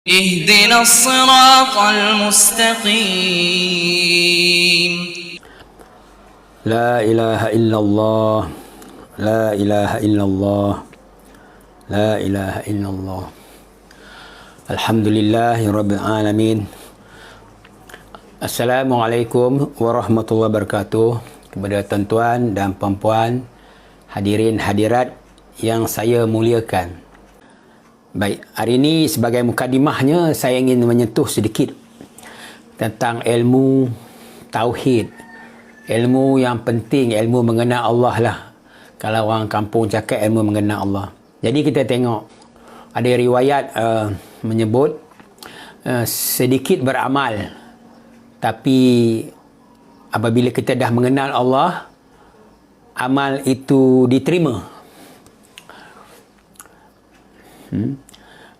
اهدنا الصراط المستقيم. لا إله إلا الله لا إله إلا الله لا إله إلا الله الحمد لله رب العالمين. Assalamualaikum warahmatullahi wabarakatuh. Kepada tuan-tuan dan puan-puan, hadirin hadirat yang saya muliakan. Baik, hari ini sebagai mukadimahnya saya ingin menyentuh sedikit tentang ilmu tauhid. Ilmu yang penting, ilmu mengenal Allah lah. Kalau orang kampung cakap ilmu mengenal Allah. Jadi kita tengok ada riwayat menyebut sedikit beramal, tapi apabila kita dah mengenal Allah, amal itu diterima.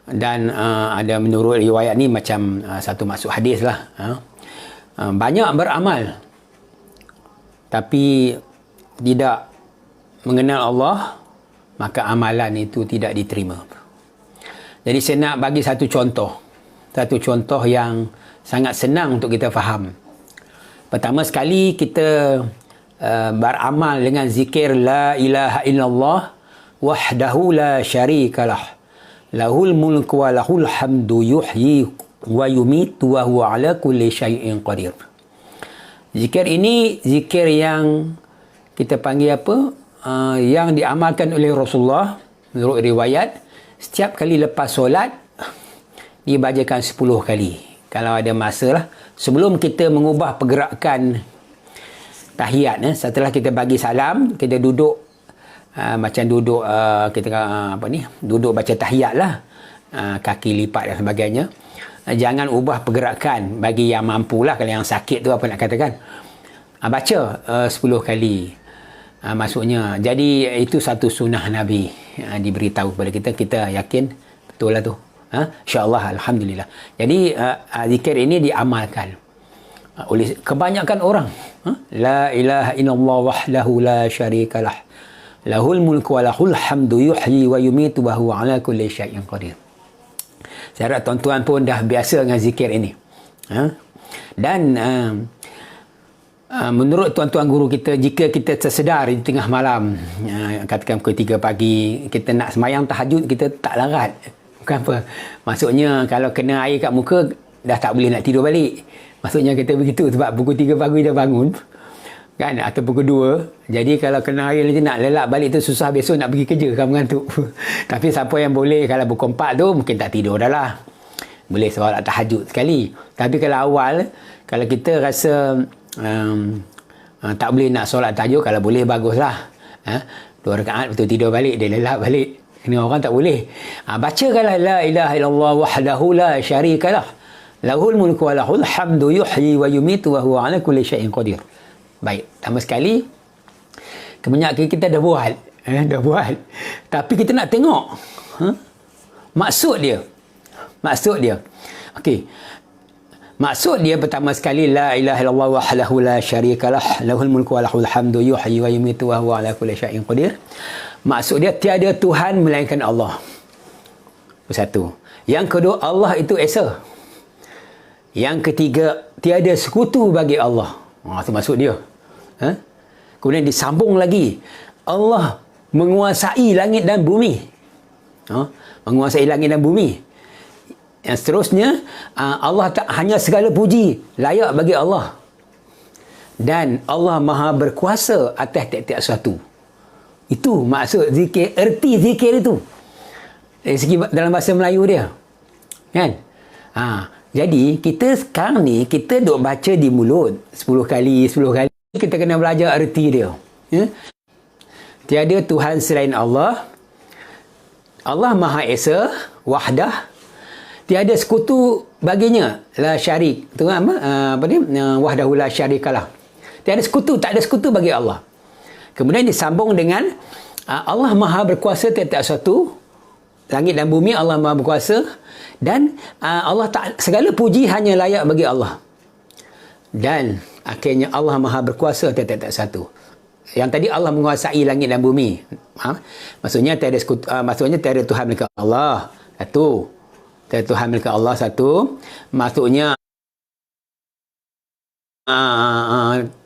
Dan ada menurut riwayat ni macam satu maksud hadis lah. Banyak beramal tapi tidak mengenal Allah, maka amalan itu tidak diterima. Jadi saya nak bagi satu contoh yang sangat senang untuk kita faham. Pertama sekali kita beramal dengan zikir la ilaha illallah wahdahu la syarikalah lahul mulku wa lahul hamdu yuhyi wa yumitu wa huwa ala kulli syai'in qadir. Zikir ini zikir yang kita panggil apa? Yang diamalkan oleh Rasulullah menurut riwayat. Setiap kali lepas solat dibacakan 10 kali. Kalau ada masa lah. Sebelum kita mengubah pergerakan tahiyat, setelah kita bagi salam, kita duduk macam duduk duduk baca tahiyat lah, kaki lipat dan sebagainya. Jangan ubah pergerakan bagi yang mampu lah. Kalau yang sakit tu apa nak katakan, baca 10 kali. Maksudnya, jadi itu satu sunnah Nabi diberitahu kepada kita. Kita yakin betul lah tu, insyaAllah, alhamdulillah. Jadi zikir ini diamalkan oleh kebanyakan orang. La ilaha illallah wahdahu la syarikalah lahul mulku wa lahul hamdu yuhyi wa yumitu wa huwa ala kulli syai'in qadir. Saya harap tuan-tuan pun dah biasa dengan zikir ini. Dan menurut tuan-tuan guru kita, jika kita tersedar di tengah malam, katakan pukul 3 pagi, kita nak semayang tahajud, kita tak larat. Bukan apa. Maksudnya kalau kena air kat muka, dah tak boleh nak tidur balik. Maksudnya kita begitu sebab pukul 3 pagi dah bangun. Kan, atau pukul 2. Jadi kalau kena air nanti nak lelap balik tu susah, besok nak pergi kerja kan mengantuk. Tapi siapa yang boleh, kalau pukul 4 tu mungkin tak tidur dah lah, boleh solat tahajud sekali. Tapi kalau awal, kalau kita rasa tak boleh nak solat tahajud, kalau boleh baguslah, 2 rakaat betul tidur balik, dia lelap balik. Ini orang tak boleh. Bacakanlah la ilaha illallah wahdahu la syarikalah lahul mulku wa lahul hamdu yuhyi wa yumitu wa huwa ala kulli syai'in qadir. Baik, pertama sekali, kebanyakan kita dah buat. Tapi kita nak tengok maksud dia. Okey. Maksud dia pertama sekali, la ilaha illallah wahdahu la syarikalah lahul mulku wa lahul hamdu yuhyi wa yumitu wa huwa ala kulli syai'in qadir. Maksud dia, tiada Tuhan melainkan Allah. Satu. Yang kedua, Allah itu esa. Yang ketiga, tiada sekutu bagi Allah. Itu maksud dia. Kemudian disambung lagi, Allah menguasai langit dan bumi. Menguasai langit dan bumi. Yang seterusnya, Allah tak hanya segala puji layak bagi Allah. Dan Allah Maha berkuasa atas tiap-tiap sesuatu. Itu maksud zikir, erti zikir itu. Dari segi dalam bahasa Melayu dia. Kan? Jadi kita sekarang ni, kita duk baca di mulut 10 kali. Kita kena belajar erti dia. Tiada Tuhan selain Allah. Allah Maha Esa, wahdah. Tiada sekutu baginya. La syarik. Tu apa? Wahdahu la syarikalah. Tiada sekutu, tak ada sekutu bagi Allah. Kemudian disambung dengan Allah Maha berkuasa tiap-tiap sesuatu. Langit dan bumi Allah Maha berkuasa. Dan Allah tak, segala puji hanya layak bagi Allah. Dan akhirnya Allah Maha berkuasa tiap-tiap satu. Yang tadi Allah menguasai langit dan bumi. Maksudnya tiada Tuhan melainkan Allah. Satu. tiada Tuhan melainkan Allah satu. Maksudnya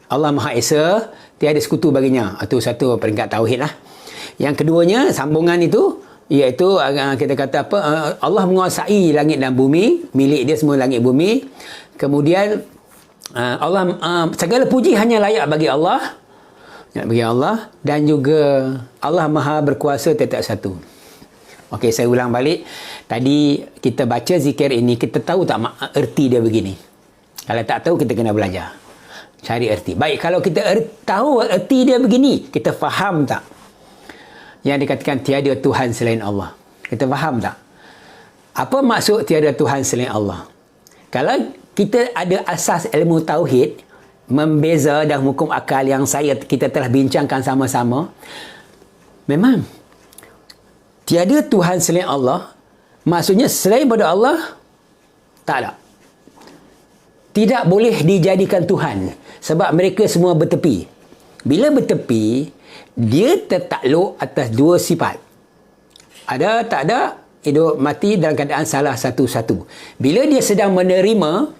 Allah Maha Esa, tiada sekutu baginya. Itu satu peringkat tauhid lah. Yang keduanya, sambungan itu, iaitu kita kata apa, Allah menguasai langit dan bumi, milik dia semua langit bumi. Kemudian Allah, segala puji hanya layak bagi Allah, dan juga Allah Maha berkuasa tetap satu. Okey, saya ulang balik. Tadi kita baca zikir ini, kita tahu tak erti dia begini? Kalau tak tahu, kita kena belajar. Cari erti. Baik, kalau kita tahu erti dia begini, kita faham tak? Yang dikatakan tiada Tuhan selain Allah. Kita faham tak? Apa maksud tiada Tuhan selain Allah? Kalau kita ada asas ilmu tauhid, membeza dan hukum akal yang kita telah bincangkan sama-sama, memang tiada Tuhan selain Allah, maksudnya selain pada Allah, tak ada. Tidak boleh dijadikan Tuhan. Sebab mereka semua bertepi. Bila bertepi, dia tertakluk atas dua sifat. Ada, tak ada, hidup mati dalam keadaan salah satu-satu. Bila dia sedang menerima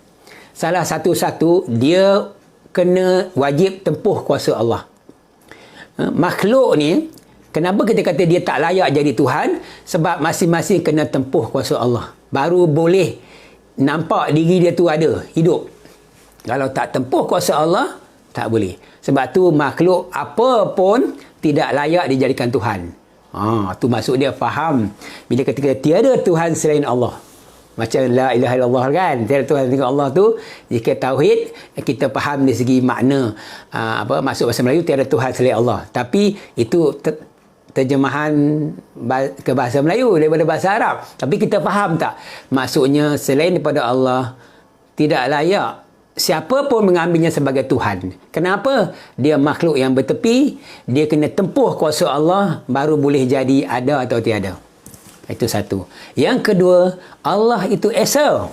salah satu-satu, dia kena wajib tempuh kuasa Allah. Makhluk ni, kenapa kita kata dia tak layak jadi Tuhan? Sebab masing-masing kena tempuh kuasa Allah. Baru boleh nampak diri dia tu ada, hidup. Kalau tak tempuh kuasa Allah, tak boleh. Sebab tu makhluk apa pun tidak layak dijadikan Tuhan. Tu maksud dia faham. Bila ketika tiada Tuhan selain Allah. Macam la ilaha illallah kan. Tiada Tuhan selain Allah tu, jika tauhid, kita faham dari segi makna. Maksud bahasa Melayu, tiada Tuhan selain Allah. Tapi itu terjemahan ke bahasa Melayu daripada bahasa Arab. Tapi kita faham tak? Maksudnya selain daripada Allah, tidak layak siapa pun mengambilnya sebagai Tuhan. Kenapa? Dia makhluk yang bertepi, dia kena tempuh kuasa Allah, baru boleh jadi ada atau tiada. Itu satu. Yang kedua, Allah itu Esa.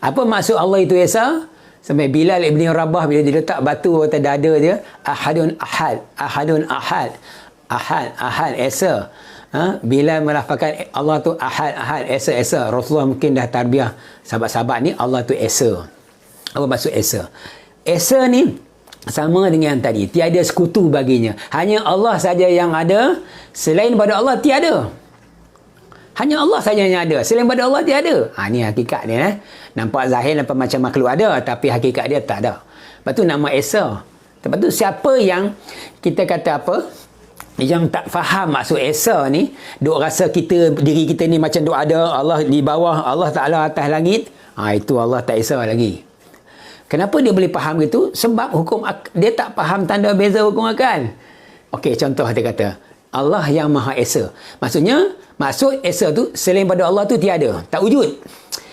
Apa maksud Allah itu Esa? Sampai Bilal Ibn Rabah bila dia letak batu atas dada dia, Ahadun Ahad, Ahadun Ahad, Ahad, Esa. Bila melafazkan Allah tu Ahad, Esa. Rasulullah mungkin dah tarbiyah sahabat-sahabat ni, Allah tu Esa. Apa maksud Esa? Esa ni sama dengan tadi, tiada sekutu baginya. Hanya Allah saja yang ada, selain pada Allah tiada. Hanya Allah saja yang ada, selain pada Allah tiada. Ni hakikat dia. Nampak zahir nampak macam makhluk ada, tapi hakikat dia tak ada. Lepas tu nama Esa. Lepas tu siapa yang kita kata apa, yang tak faham maksud Esa ni, duk rasa diri kita ni macam duk ada, Allah di bawah, Allah Ta'ala atas langit, itu Allah tak Esa lagi. Kenapa dia boleh faham gitu? Sebab dia tak faham tanda beza hukum akal. Okey, contoh dia kata, Allah yang Maha Esa. Maksudnya, maksud Esa tu, selain pada Allah tu tiada, tak wujud.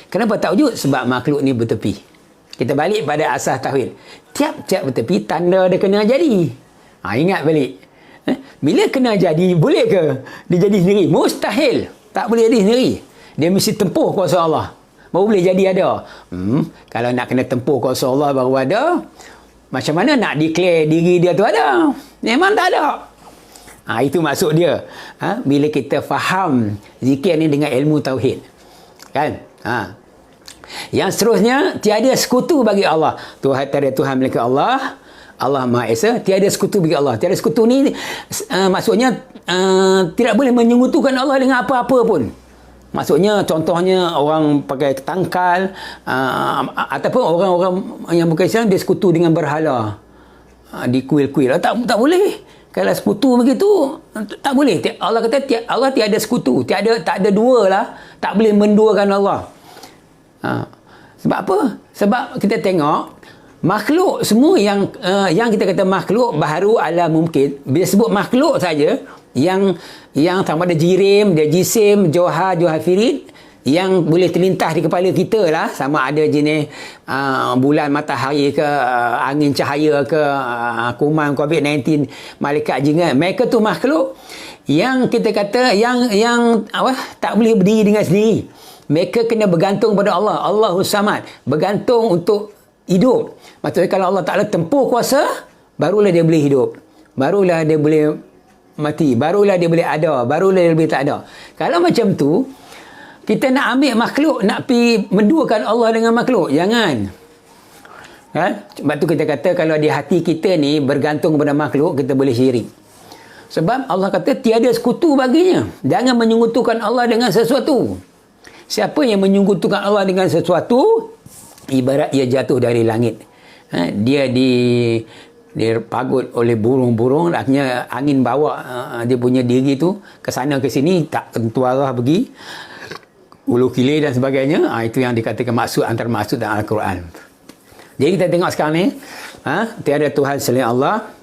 Kenapa tak wujud? Sebab makhluk ni bertepi. Kita balik pada asas tauhid. Tiap-tiap bertepi, tanda dia kena jadi. Ingat balik. Bila kena jadi, boleh ke dia jadi sendiri? Mustahil. Tak boleh jadi sendiri. Dia mesti tempuh kuasa Allah, baru boleh jadi ada. Kalau nak kena tempuh kuasa Allah baru ada, macam mana nak declare diri dia tu ada? Memang tak ada. Itu maksud dia. Bila kita faham zikir ni dengan ilmu tauhid. Kan? Yang seterusnya, tiada sekutu bagi Allah. Tiada Tuhan melainkan Allah. Allah Maha Esa, tiada sekutu bagi Allah. Tiada sekutu ni maksudnya tidak boleh menyekutukan Allah dengan apa-apa pun. Maksudnya contohnya orang pakai tangkal, ataupun orang-orang yang bukan Islam dia sekutu dengan berhala, di kuil-kuil. Tak boleh. Kalau sekutu begitu tak boleh. Allah kata Allah tiada sekutu, tak ada dua lah. Tak boleh menduakan Allah. Sebab apa? Sebab kita tengok makhluk semua yang kita kata makhluk baharu alam mungkin. Bila sebut makhluk saja, yang sama ada jirim, dia jisim, johar firid, yang boleh terlintas di kepala kita lah, sama ada jenis bulan, matahari ke, angin cahaya ke, kuman COVID-19, malaikat jingan. Mereka tu makhluk yang kita kata yang tak boleh berdiri dengan sendiri. Mereka kena bergantung pada Allah. Allahus Samad, bergantung untuk hidup. Maksudnya kalau Allah Ta'ala tempuh kuasa, barulah dia boleh hidup, barulah dia boleh mati, barulah dia boleh ada, barulah dia boleh tak ada. Kalau macam tu, Kita nak ambil makhluk, nak pergi menduakan Allah dengan makhluk. Jangan. Sebab tu kita kata kalau di hati kita ni bergantung kepada makhluk, kita boleh syirik. Sebab Allah kata tiada sekutu baginya. Jangan menyekutukan Allah dengan sesuatu. Siapa yang menyekutukan Allah dengan sesuatu, ibarat ia jatuh dari langit. Dia dipagut oleh burung-burung, akhirnya angin bawa dia punya diri tu ke sana ke sini, tak tentu arah pergi, ulu kilir dan sebagainya. Itu yang dikatakan maksud, antara maksud dalam Al-Quran. Jadi kita tengok sekarang ni, tiada Tuhan selain Allah.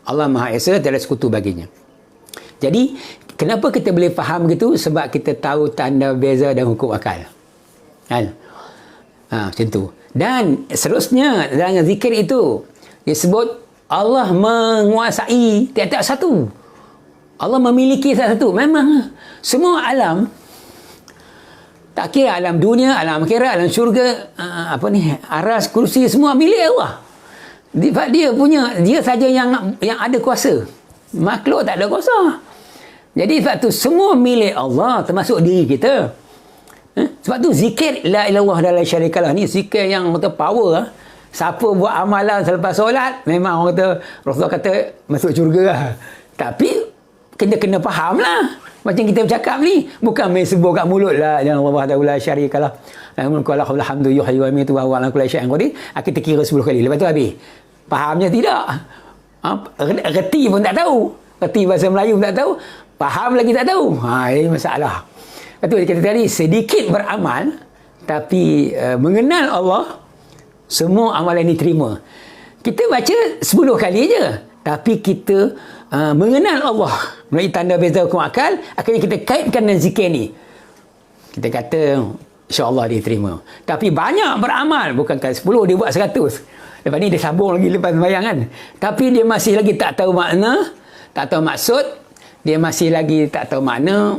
Allah Maha Esa, tiada sekutu baginya. Jadi kenapa kita boleh faham begitu? Sebab kita tahu tanda beza dan hukum akal. Kan? Macam tu. Dan seterusnya dalam zikir itu disebut Allah menguasai tiap-tiap satu. Allah memiliki satu. Memang semua alam, tak kira alam dunia, alam akhirat, alam syurga, aras, kursi, semua milik Allah. Dia saja yang ada kuasa. Makhluk tak ada kuasa. Jadi sebab tu semua milik Allah, termasuk diri kita. Sebab tu zikir la ilallah dan la syarikalah ni zikir yang kata power. Siapa buat amalan selepas solat, memang orang kata, Rasulullah kata masuk syurga lah. Tapi kena faham lah. Macam kita bercakap ni, bukan main sebut kat mulut lah, yang Allah la syarikalah, alhamdulillah yuhyi wa yumiitu wa huwa ala kulli syai'in qadir. Kita kira 10 kali, lepas tu habis. Fahamnya tidak. Reti pun tak tahu. Reti bahasa Melayu pun tak tahu. Faham lagi tak tahu. Ini masalah. Itu kita tadi sedikit beramal, tapi mengenal Allah, semua amalan diterima. Kita baca 10 kali je, tapi kita mengenal Allah melalui tanda beza hukum akal, akhirnya kita kaitkan dengan zikir ni. Kita kata insya-Allah diterima. Tapi banyak beramal, bukan kali 10, dia buat 100. Lepas ni dia sambung lagi lepas sembahyang kan. Tapi dia masih lagi tak tahu makna, tak tahu maksud, dia masih lagi tak tahu makna.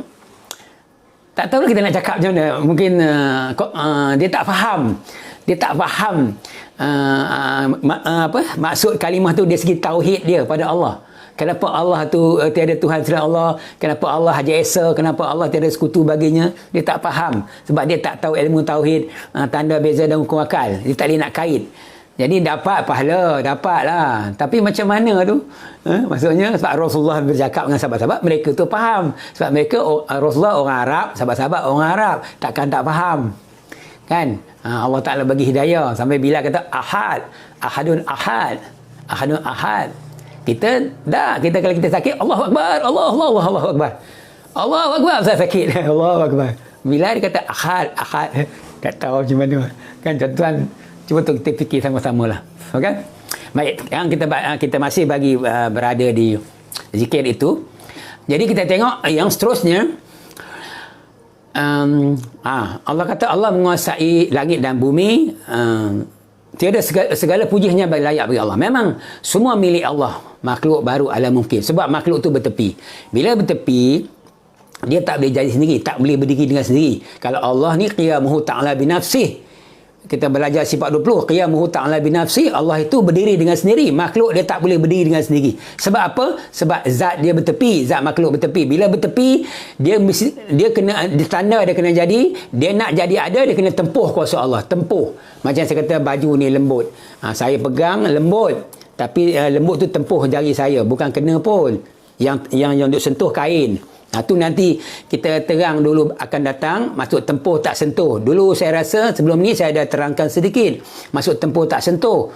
Tak tahu lah kita nak cakap macam mana. Mungkin dia tak faham. Dia tak faham maksud kalimah tu dari segi tauhid dia pada Allah. Kenapa Allah tu tiada Tuhan selain Allah, kenapa Allah Haji Esa, kenapa Allah tiada sekutu baginya, dia tak faham. Sebab dia tak tahu ilmu tauhid, tanda beza dan hukum akal. Dia tak boleh nak kait. Jadi dapat pahala, dapatlah. Tapi macam mana tu? Maksudnya sebab Rasulullah bercakap dengan sahabat-sahabat, mereka tu faham. Sebab mereka, Rasulullah orang Arab, sahabat-sahabat orang Arab, takkan tak faham. Kan? Allah Ta'ala bagi hidayah. Sampai bila kata ahad, ahadun ahad, ahadun ahad. Kita kalau kita sakit, Allahu Akbar, Allahu Akbar. Allahu Akbar, saya sakit. Allahu Akbar. Bila dia kata ahad, ahad, tak tahu macam mana. Kan tuan-tuan, cuba kita fikir sama-sama lah. Okay? Baik, sekarang kita masih bagi berada di zikir itu. Jadi kita tengok yang seterusnya. Allah kata Allah menguasai langit dan bumi. Tiada segala puji hanya layak bagi Allah. Memang semua milik Allah. Makhluk baru alam mungkin. Sebab makhluk tu bertepi. Bila bertepi, dia tak boleh jadi sendiri, tak boleh berdiri dengan sendiri. Kalau Allah ni qiyamuhu ta'ala binafsih, kita belajar sifat 20, qiyamuhu ta'ala binafsih, Allah itu berdiri dengan sendiri. Makhluk dia tak boleh berdiri dengan sendiri. Sebab apa? Sebab zat dia bertepi, zat makhluk bertepi. Bila bertepi, dia kena, tanda dia kena jadi, dia nak jadi ada, dia kena tempuh kuasa Allah, tempuh. Macam saya kata baju ni lembut, saya pegang lembut, tapi lembut tu tempuh jari saya, bukan kena pun. Yang duk sentuh kain. Tu nanti kita terang dulu akan datang. Maksud tempuh tak sentuh. Dulu saya rasa sebelum ni saya dah terangkan sedikit. Maksud tempuh tak sentuh.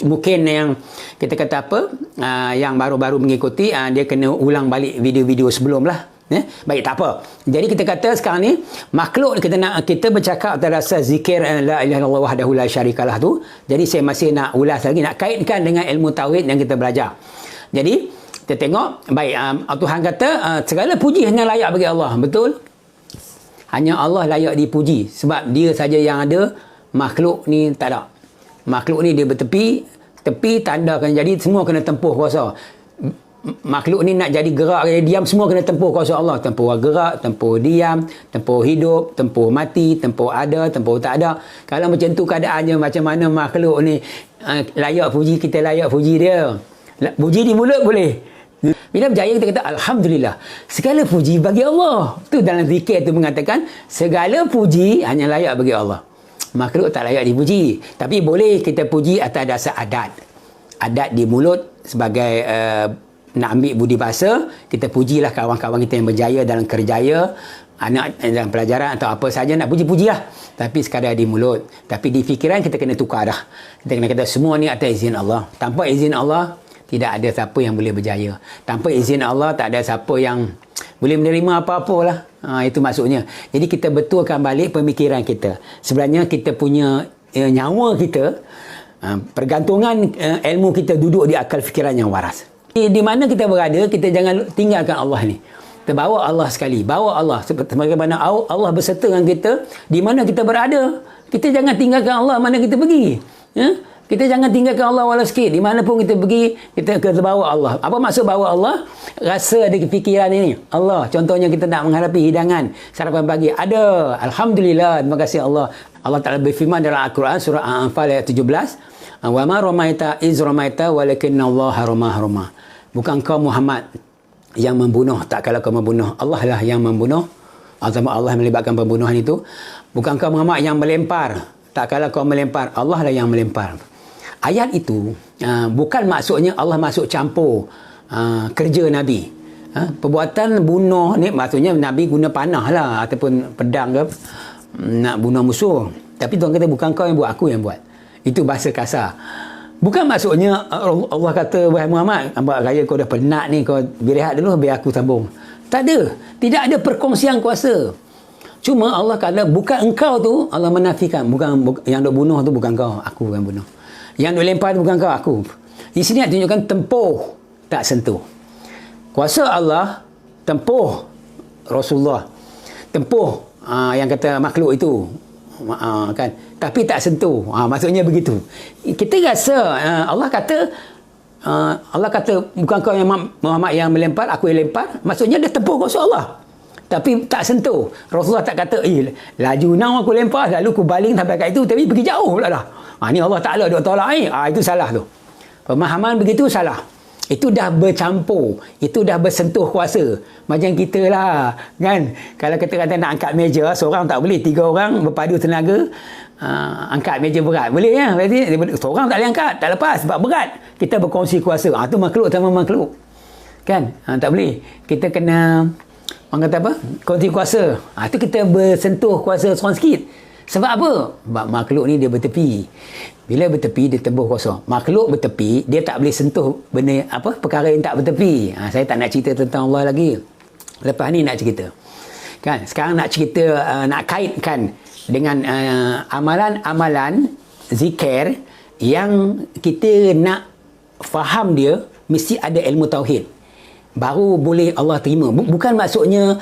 Mungkin yang kita kata apa, yang baru-baru mengikuti, dia kena ulang balik video-video sebelum lah. Baik, tak apa. Jadi kita kata sekarang ni makhluk kita bercakap terasa zikir la ilaha illallah wahdahu la syarikalah tu. Jadi saya masih nak ulas lagi, nak kaitkan dengan ilmu tauhid yang kita belajar. Jadi kita tengok, baik, Tuhan kata segala puji hanya layak bagi Allah. Betul? Hanya Allah layak dipuji. Sebab dia saja yang ada, makhluk ni tak ada. Makhluk ni dia bertepi, tepi tanda kena jadi, semua kena tempuh kuasa. Makhluk ni nak jadi gerak, jadi diam, semua kena tempuh kuasa Allah. Tempuh gerak, tempuh diam, tempuh hidup, tempuh mati, tempuh ada, tempuh tak ada. Kalau macam tu keadaannya, macam mana makhluk ni layak puji, kita layak puji dia. Puji di mulut boleh. Bila berjaya kita kata Alhamdulillah. Segala puji bagi Allah. Tu dalam zikir tu mengatakan segala puji hanya layak bagi Allah. Makhluk tak layak dipuji. Tapi boleh kita puji atas dasar adat. Adat di mulut sebagai nak ambil budi bahasa, kita pujilah kawan-kawan kita yang berjaya dalam kerjaya, anak dalam pelajaran atau apa saja nak puji-pujilah. Tapi sekadar di mulut. Tapi di fikiran kita kena tukar dah. Kita kena kata semua ni atas izin Allah. Tanpa izin Allah, tidak ada siapa yang boleh berjaya. Tanpa izin Allah, tak ada siapa yang boleh menerima apa-apalah. Itu maksudnya. Jadi kita betulkan balik pemikiran kita. Sebenarnya kita punya nyawa kita, pergantungan ilmu kita duduk di akal fikiran yang waras. Di mana kita berada, kita jangan tinggalkan Allah ni. Kita bawa Allah sekali. Bawa Allah. Sebagaimana Allah berserta dengan kita, di mana kita berada. Kita jangan tinggalkan Allah mana kita pergi. Ya? Kita jangan tinggalkan Allah walau sikit. Di mana pun kita pergi, kita bawa Allah. Apa maksud bawa Allah? Rasa ada fikiran ini. Allah, contohnya kita nak menghadapi hidangan sarapan pagi. Ada. Alhamdulillah. Terima kasih Allah. Allah Ta'ala berfirman dalam Al-Quran, surah Al-Anfal ayat 17. Wa ma ramaita iz ramaita walakinna Allah rama. Bukan kau Muhammad yang membunuh, tak kalau kau membunuh. Allah lah yang membunuh. Allah melibatkan pembunuhan itu. Bukan kau Muhammad yang melempar, tak kalau kau melempar. Allah lah yang melempar. Ayat itu bukan maksudnya Allah masuk campur kerja Nabi. Perbuatan bunuh ni maksudnya Nabi guna panah lah ataupun pedang ke nak bunuh musuh. Tapi Tuhan kata bukan kau yang buat, aku yang buat. Itu bahasa kasar. Bukan maksudnya Allah kata, wahai Muhammad, nampak raya kau dah penat ni, kau berehat dulu biar aku sambung. Tak ada. Tidak ada perkongsian kuasa. Cuma Allah kata bukan engkau tu, Allah menafikan. Bukan yang duk bunuh tu bukan kau, aku yang bunuh. Yang duk lempar tu bukan kau, aku. Di sini nak tunjukkan tempuh, tak sentuh. Kuasa Allah tempuh Rasulullah. Tempuh yang kata makhluk itu. Kan, tapi tak sentuh. Maksudnya begitu. Kita rasa Allah kata bukan kau yang Muhammad yang melempar, aku yang lempar. Maksudnya dia tempuh kuasa Allah, tapi tak sentuh. Rasulullah tak kata laju now aku lempar lalu aku baling sampai kat itu, tapi pergi jauh pula dah. Ni Allah Ta'ala duk tolak ni. Itu salah tu. Pemahaman begitu salah. Itu dah bercampur. Itu dah bersentuh kuasa. Macam kita lah. Kan? Kalau kita kata nak angkat meja, seorang tak boleh. 3 orang berpadu tenaga, angkat meja berat. Boleh ya? Berarti seorang tak boleh angkat. Tak lepas sebab berat. Kita berkongsi kuasa. Itu makhluk sama makhluk. Kan? Tak boleh. Kita kena, orang kata apa? Kongsi kuasa. Itu kita bersentuh kuasa seorang sikit. Sebab apa? Sebab makhluk ni dia bertepi. Bila bertepi, dia tembus kuasa. Makhluk bertepi, dia tak boleh sentuh benda apa perkara yang tak bertepi. Saya tak nak cerita tentang Allah lagi. Lepas ni nak cerita. Kan? Sekarang nak cerita, nak kaitkan dengan amalan-amalan zikir yang kita nak faham dia, mesti ada ilmu tauhid. Baru boleh Allah terima. Bukan maksudnya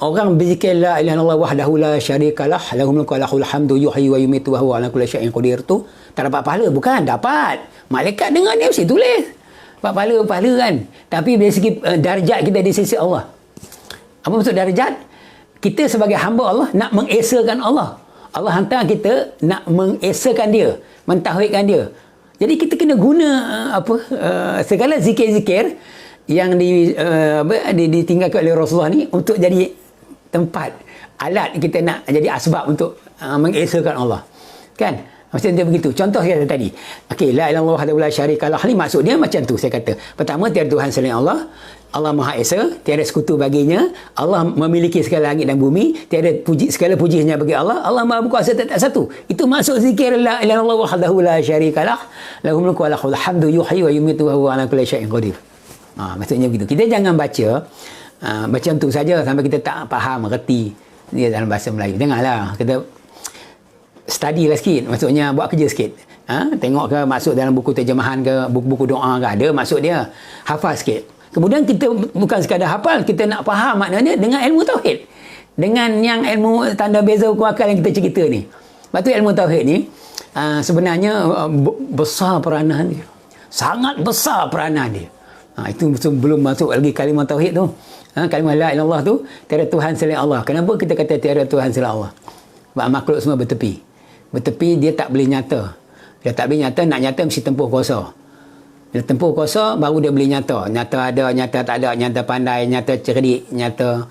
orang berzikir la ilaha illallah wahdahu la syarikalah lahul mulku wa lahul hamdu yuhyi wa yumiitu wa huwa ala kulli syai'in qadir tu tak dapat pahala. Bukan, dapat. Malaikat dengar dia mesti tulis. Dapat pahala kan. Tapi dari segi darjat kita di sisi Allah. Apa maksud darjat? Kita sebagai hamba Allah nak mengesakan Allah. Allah hantar kita nak mengesakan dia, mentauhidkan dia. Jadi kita kena guna segala zikir-zikir yang ditinggalkan oleh Rasulullah ni untuk jadi tempat, alat kita nak jadi asbab untuk mengesakan Allah. Kan? Macam dia begitu. Contoh saya tadi. Okey, la ilaha illallah wahdahu la syarikalah. Ni maksud dia macam tu saya kata. Pertama, tiada Tuhan selain Allah. Allah Maha Esa, tiada sekutu baginya. Allah memiliki segala langit dan bumi. Tiada segala puji hanya bagi Allah. Allah Maha berkuasa tak satu. Itu maksud zikir la ilaha illallah wahdahu la syarikalah lahul mulku wa lahul hamdu yuhyi wa yumiitu wa huwa ala kulli syai'in qadir. Maksudnya begitu. Kita jangan baca macam tu saja sampai kita tak faham, reti dia dalam bahasa Melayu. Janganlah. Kita study lah sikit. Maksudnya buat kerja sikit. Tengok ke masuk dalam buku terjemahan ke, buku-buku doa ke, ada maksud dia. Hafal sikit. Kemudian kita bukan sekadar hafal, kita nak faham maknanya dengan ilmu tauhid. Dengan yang ilmu tanda beza hukum akal yang kita cerita ni. Sebab tu ilmu tauhid ni sebenarnya besar peranan dia. Sangat besar peranan dia. Itu belum masuk lagi kalimah tauhid tu. Kalimah la ilaha illallah tu, tiada Tuhan selain Allah. Kenapa kita kata tiada Tuhan selain Allah? Sebab makhluk semua bertepi. Bertepi dia tak boleh nyata. Dia tak boleh nyata, nak nyata mesti tempuh kuasa. Bila tempur kuasa, baru dia boleh nyata. Nyata ada, nyata tak ada, nyata pandai, nyata cerdik, nyata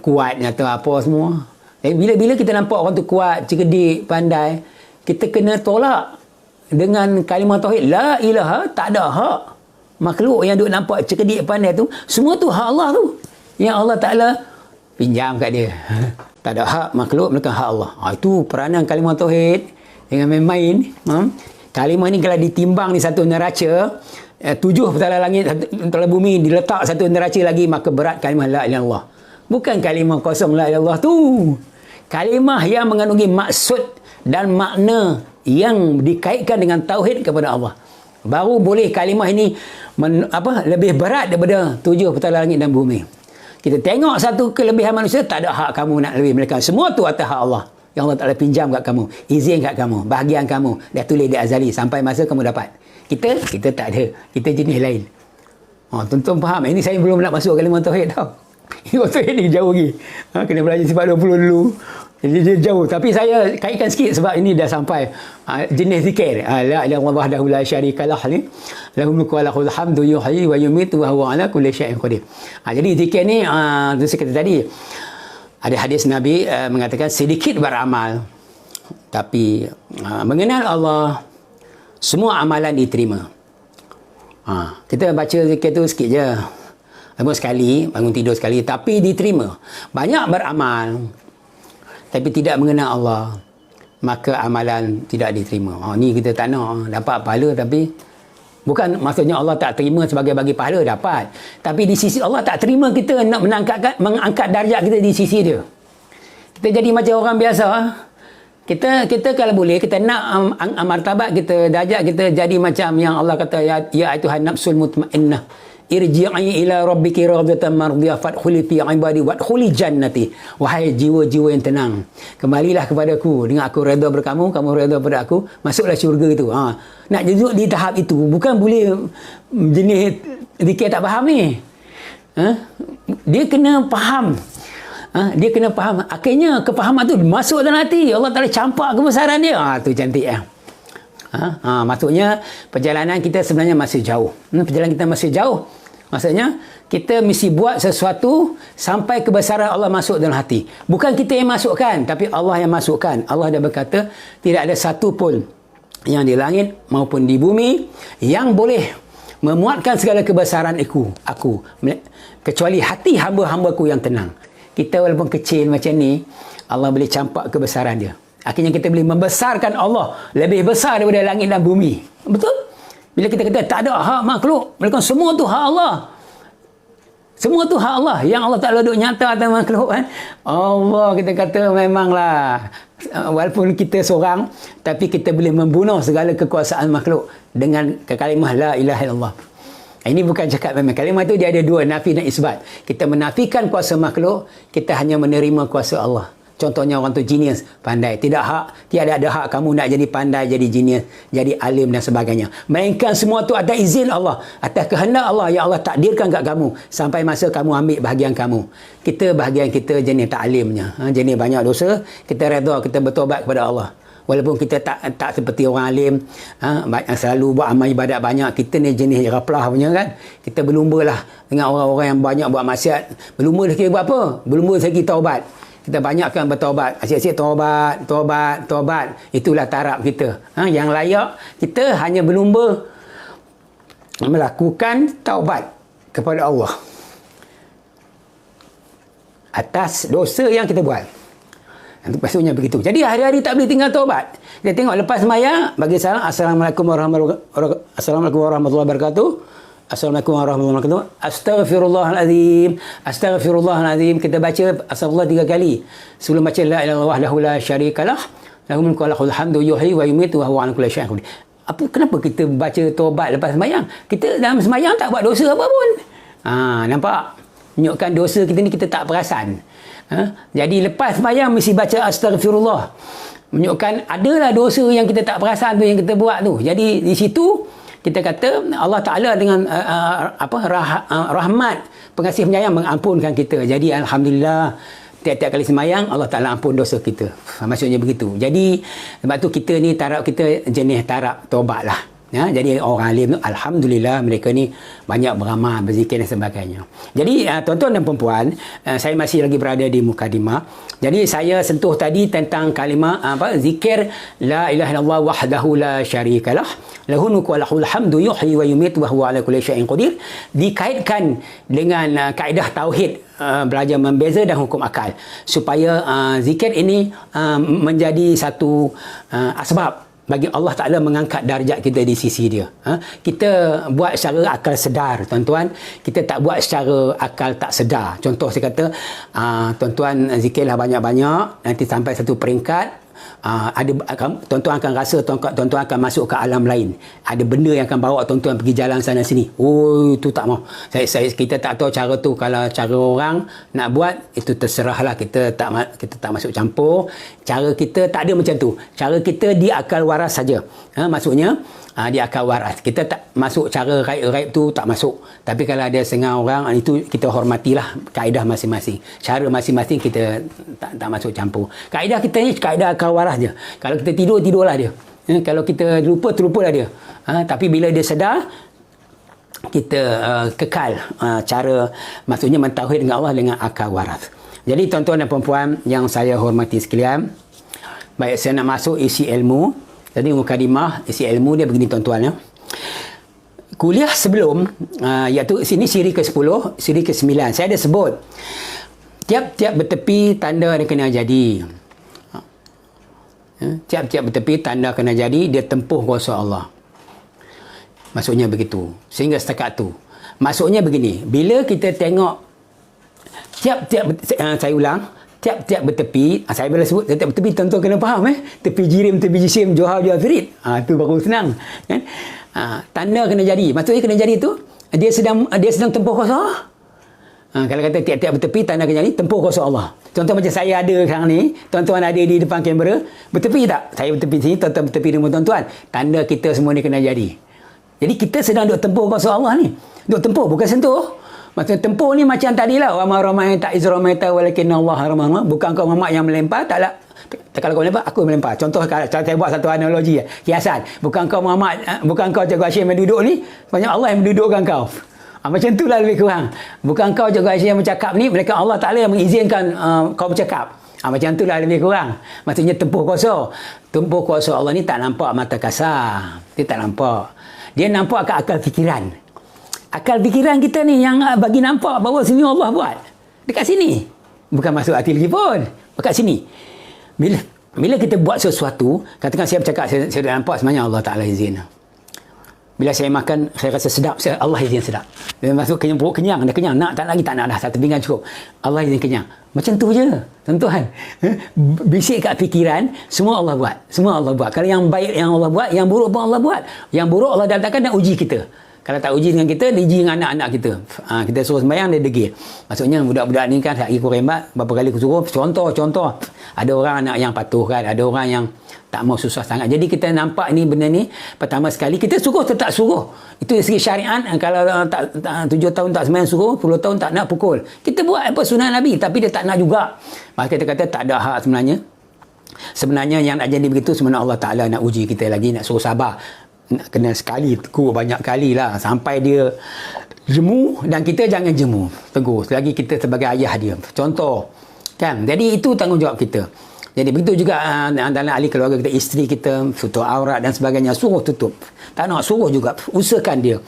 kuat, nyata apa semua. Jadi bila kita nampak orang tu kuat, cerdik, pandai, kita kena tolak dengan kalimah tauhid. La ilaha, tak ada hak. Makhluk yang duk nampak cerdik, pandai tu, semua tu hak Allah tu. Yang Allah Ta'ala pinjam kat dia. Tak ada hak makhluk, melainkan hak Allah. Itu peranan kalimah tauhid. Dengan main-main. Kalimah ni kalau ditimbang di satu neraca, 7 petala langit, petala bumi, diletak satu neraca lagi, maka berat kalimah la ilaha illallah. Bukan kalimah kosong la ilaha illallah tu. Kalimah yang mengandungi maksud dan makna yang dikaitkan dengan tauhid kepada Allah. Baru boleh kalimah ini lebih berat daripada 7 petala langit dan bumi. Kita tengok satu kelebihan manusia, tak ada hak kamu nak lebih, mereka semua tu atas hak Allah. Yang Allah Ta'ala pinjam kat kamu, izin kat kamu, bahagian kamu, dah tulis di azali sampai masa kamu dapat. Kita tak ada, kita jenis lain. Tuan-tuan faham? Ini saya belum nak masuk kalimah tauhid tau. Kalimah tauhid ni jauh lagi. Kena belajar sifat 20 dulu. Jadi dia jauh. Tapi saya kaitkan sikit sebab ini dah sampai jenis zikir. La ilaha illallah wahdahu la syarikalah ni. Lahul mulku wa lahul hamdu yuhyi wa yumiitu wa huwa ala kulli syai'in qadir. Jadi zikir ni tu saya kata tadi. Ada hadis Nabi mengatakan sedikit beramal. Tapi mengenal Allah, semua amalan diterima. Kita baca zikir tu sikit je. Bangun sekali, bangun tidur sekali, tapi diterima. Banyak beramal tapi tidak mengenal Allah, maka amalan tidak diterima. Ni kita tak nak dapat pahala, tapi bukan maksudnya Allah tak terima sebagai bagi pahala, dapat. Tapi di sisi Allah tak terima kita nak mengangkat darjat kita di sisi dia. Kita jadi macam orang biasa. Kita kalau boleh, kita nak martabat kita, darjat kita jadi macam yang Allah kata, ya aituhan nafsul mutmainnah, irji'i ila rabbiki radiyatan mardiyah fadkhuli fi ibadi wadkhuli jannati. Wahai jiwa-jiwa yang tenang, kembalilah kepadaku dengan aku redha berkamu, kamu redha pada aku, masuklah syurga itu. Nak duduk di tahap itu, bukan boleh jenis zikir tak faham ni. Dia kena faham. Dia kena faham. Akhirnya kefahaman tu masuk dalam hati. Allah Ta'ala campak kebesaran dia. Tu cantik ya. Maksudnya perjalanan kita sebenarnya masih jauh. Perjalanan kita masih jauh. Maksudnya kita mesti buat sesuatu sampai kebesaran Allah masuk dalam hati. Bukan kita yang masukkan, tapi Allah yang masukkan. Allah dah berkata, tidak ada satu pun yang di langit maupun di bumi yang boleh memuatkan segala kebesaran aku kecuali hati hamba-hambaku yang tenang. Kita walaupun kecil macam ni, Allah boleh campak kebesaran dia. Akhirnya kita boleh membesarkan Allah lebih besar daripada langit dan bumi. Betul? Bila kita kata tak ada hak makhluk, melainkan semua tu hak Allah. Semua tu hak Allah. Yang Allah Ta'ala duk nyata atas makhluk kan. Allah kita kata memanglah, walaupun kita seorang, tapi kita boleh membunuh segala kekuasaan makhluk dengan kalimah la ilaha illallah. Ini bukan cakap memang. Kalimah itu dia ada dua, nafi dan isbat. Kita menafikan kuasa makhluk, kita hanya menerima kuasa Allah. Contohnya orang tu genius, pandai. Tiada ada hak kamu nak jadi pandai, jadi genius, jadi alim dan sebagainya. Melainkan semua tu atas izin Allah, atas kehendak Allah yang Allah takdirkan kat kamu sampai masa kamu ambil bahagian kamu. Kita bahagian kita jenis taklimnya, jenis banyak dosa, kita redha, kita bertobat kepada Allah. Walaupun kita tak seperti orang alim, selalu buat amal ibadat banyak, kita ni jenis raplah punya kan. Kita berlumba lah dengan orang-orang yang banyak buat maksiat. Berlumba lagi buat apa? Berlumba lagi taubat. Kita banyakkan bertaubat. Asyik-asyik taubat. Itulah taraf kita. Yang layak, kita hanya berlumba melakukan taubat kepada Allah atas dosa yang kita buat. Itu maksudnya begitu. Jadi hari-hari tak boleh tinggal taubat. Kita tengok lepas sembahyang, bagi salam, Assalamualaikum warahmatullahi wabarakatuh. Assalamualaikum warahmatullahi wabarakatuh. Astaghfirullahalazim. Kita baca astagfirullah 3 kali. Sebelum baca la ilaha illallah wahdahu la syarikalah, lahul mulku wa lahul hamdu yuhyi wa yumiitu wa huwa ala kulli syai'in qadir. Kenapa kita baca taubat lepas sembahyang? Kita dalam sembahyang tak buat dosa apa pun. Nampak? Menunjukkan dosa kita ni kita tak perasan. Jadi lepas sembahyang mesti baca astagfirullah. Menunjukkan adalah dosa yang kita tak perasan tu yang kita buat tu. Jadi di situ kita kata Allah Ta'ala dengan rahmat, pengasih penyayang mengampunkan kita. Jadi Alhamdulillah, tiap-tiap kali sembahyang Allah Ta'ala ampun dosa kita. Maksudnya begitu. Jadi sebab tu kita ni taraf kita jenis taraf taubat lah. Jadi orang alim tu, alhamdulillah mereka ni banyak beramal, berzikir dan sebagainya. Jadi tuan-tuan dan puan-puan, saya masih lagi berada di mukadimah. Jadi saya sentuh tadi tentang kalimah zikir la ilaha illallah wahdahu la syarikalah lahul mulku wa lahul hamdu yuhyi wa yumiitu wa huwa ala kulli syai'in qadir, dikaitkan dengan kaedah tauhid, belajar membeza dan hukum akal, supaya zikir ini menjadi satu asbab bagi Allah Ta'ala mengangkat darjat kita di sisi dia. Kita buat secara akal sedar, tuan-tuan. Kita tak buat secara akal tak sedar. Contoh saya kata, tuan-tuan zikirlah banyak-banyak, nanti sampai satu peringkat, tuan-tuan akan rasa tuan-tuan akan masuk ke alam lain. Ada benda yang akan bawa tuan-tuan pergi jalan sana sini. Oh, itu tak mau. Kita tak tahu cara tu. Kalau cara orang nak buat, itu terserahlah, kita tak masuk campur. Cara kita tak ada macam tu. Cara kita di akal waras saja. Maksudnya di akal waras. Kita tak masuk cara raib-raib tu, tak masuk. Tapi kalau ada setengah orang, itu kita hormatilah kaedah masing-masing. Cara masing-masing kita tak masuk campur. Kaedah kita ni kaedah akal waras je. Kalau kita tidur, tidurlah dia. Kalau kita lupa, terlupalah dia. Tapi bila dia sedar, kita kekal cara, maksudnya mentauhid dengan Allah dengan akal waras. Jadi tuan-tuan dan puan-puan yang saya hormati sekalian, baik, saya nak masuk isi ilmu. Jadi mukadimah isi ilmu dia begini, tuan-tuan ya. Kuliah sebelum, iaitu sini siri ke-10, siri ke-9, saya ada sebut tiap-tiap bertepi tanda dia kena jadi. Tiap-tiap bertepi tanda kena jadi, dia tempuh kuasa Allah. Maksudnya begitu. Sehingga setakat tu. Maksudnya begini, bila kita tengok tiap-tiap, saya ulang, tiap-tiap bertepi, saya bila sebut tiap-tiap bertepi, tuan-tuan kena faham tepi jirim, tepi jisim, johar, firid. Tu baru senang kan. Tanda kena jadi. Maksudnya kena jadi tu, dia sedang tempuh kuasa Allah. Kalau kata tiap-tiap bertepi tanda kena jadi, tempuh kuasa Allah. Contoh macam saya ada sekarang ni, tuan-tuan ada di depan kamera, bertepi tak? Saya bertepi sini, tuan-tuan bertepi dengan tuan-tuan. Tanda kita semua ni kena jadi. Jadi kita sedang duk tempuh kuasa Allah ni. Duk tempuh, bukan sentuh. Maksudnya tempuh ni macam tadilah, wa ma ramaita iz ramaita walakinna Allah rama. Bukan kau Muhammad yang melempar, taklah. Kalau kau melempar, aku melempar. Contoh saya buat satu analogi, kiasan. Bukan kau Muhammad, bukan kau Cikgu Hashim yang duduk ni, banyak Allah yang mendudukkan kau. Macam itulah lebih kurang. Bukan kau Cikgu Hashim yang bercakap ni, mereka Allah Ta'ala yang mengizinkan kau bercakap. Macam itulah lebih kurang. Maksudnya tempuh kuasa. Tempuh kuasa Allah ni tak nampak mata kasar. Dia tak nampak. Dia nampak kat akal fikiran. Akal fikiran kita ni yang bagi nampak bahawa sini Allah buat. Dekat sini. Bukan masuk hati lagi pun. Dekat sini. Bila kita buat sesuatu, katakan saya bercakap, saya dah nampak sebenarnya Allah Ta'ala izin. Bila saya makan, saya rasa sedap, Allah izin sedap. Bila masuk kenyang, perut kenyang, dah kenyang. Nak tak lagi, tak nak dah. Satu pinggan cukup. Allah izin kenyang. Macam tu je, tuan-tuan. Bisik kat fikiran, semua Allah buat. Semua Allah buat. Kalau yang baik yang Allah buat, yang buruk pun Allah buat. Yang buruk Allah datangkan dan uji kita. Kalau tak uji dengan kita, dia uji dengan anak-anak kita. Kita suruh sembahyang, dia degil. Maksudnya budak-budak ni kan, saya ikut rembat, berapa kali aku suruh, contoh. Ada orang anak yang patuh kan, ada orang yang tak mau susah sangat. Jadi kita nampak ni benda ni, pertama sekali, kita suruh tetap suruh. Itu dari segi syariat, kalau tak 7 tahun tak sembahyang suruh, 10 tahun tak nak pukul. Kita buat apa sunat Nabi, tapi dia tak nak juga. Maka kita kata tak ada hak sebenarnya. Sebenarnya yang nak jadi begitu, sebenarnya Allah Ta'ala nak uji kita lagi, nak suruh sabar. Nak kena sekali, tegur banyak kali lah sampai dia jemu, dan kita jangan jemu, tegur selagi kita sebagai ayah dia, contoh kan. Jadi itu tanggungjawab kita. Jadi begitu juga dalam ahli keluarga kita, isteri kita tutup aurat dan sebagainya, suruh tutup. Tak nak suruh juga, usahakan dia.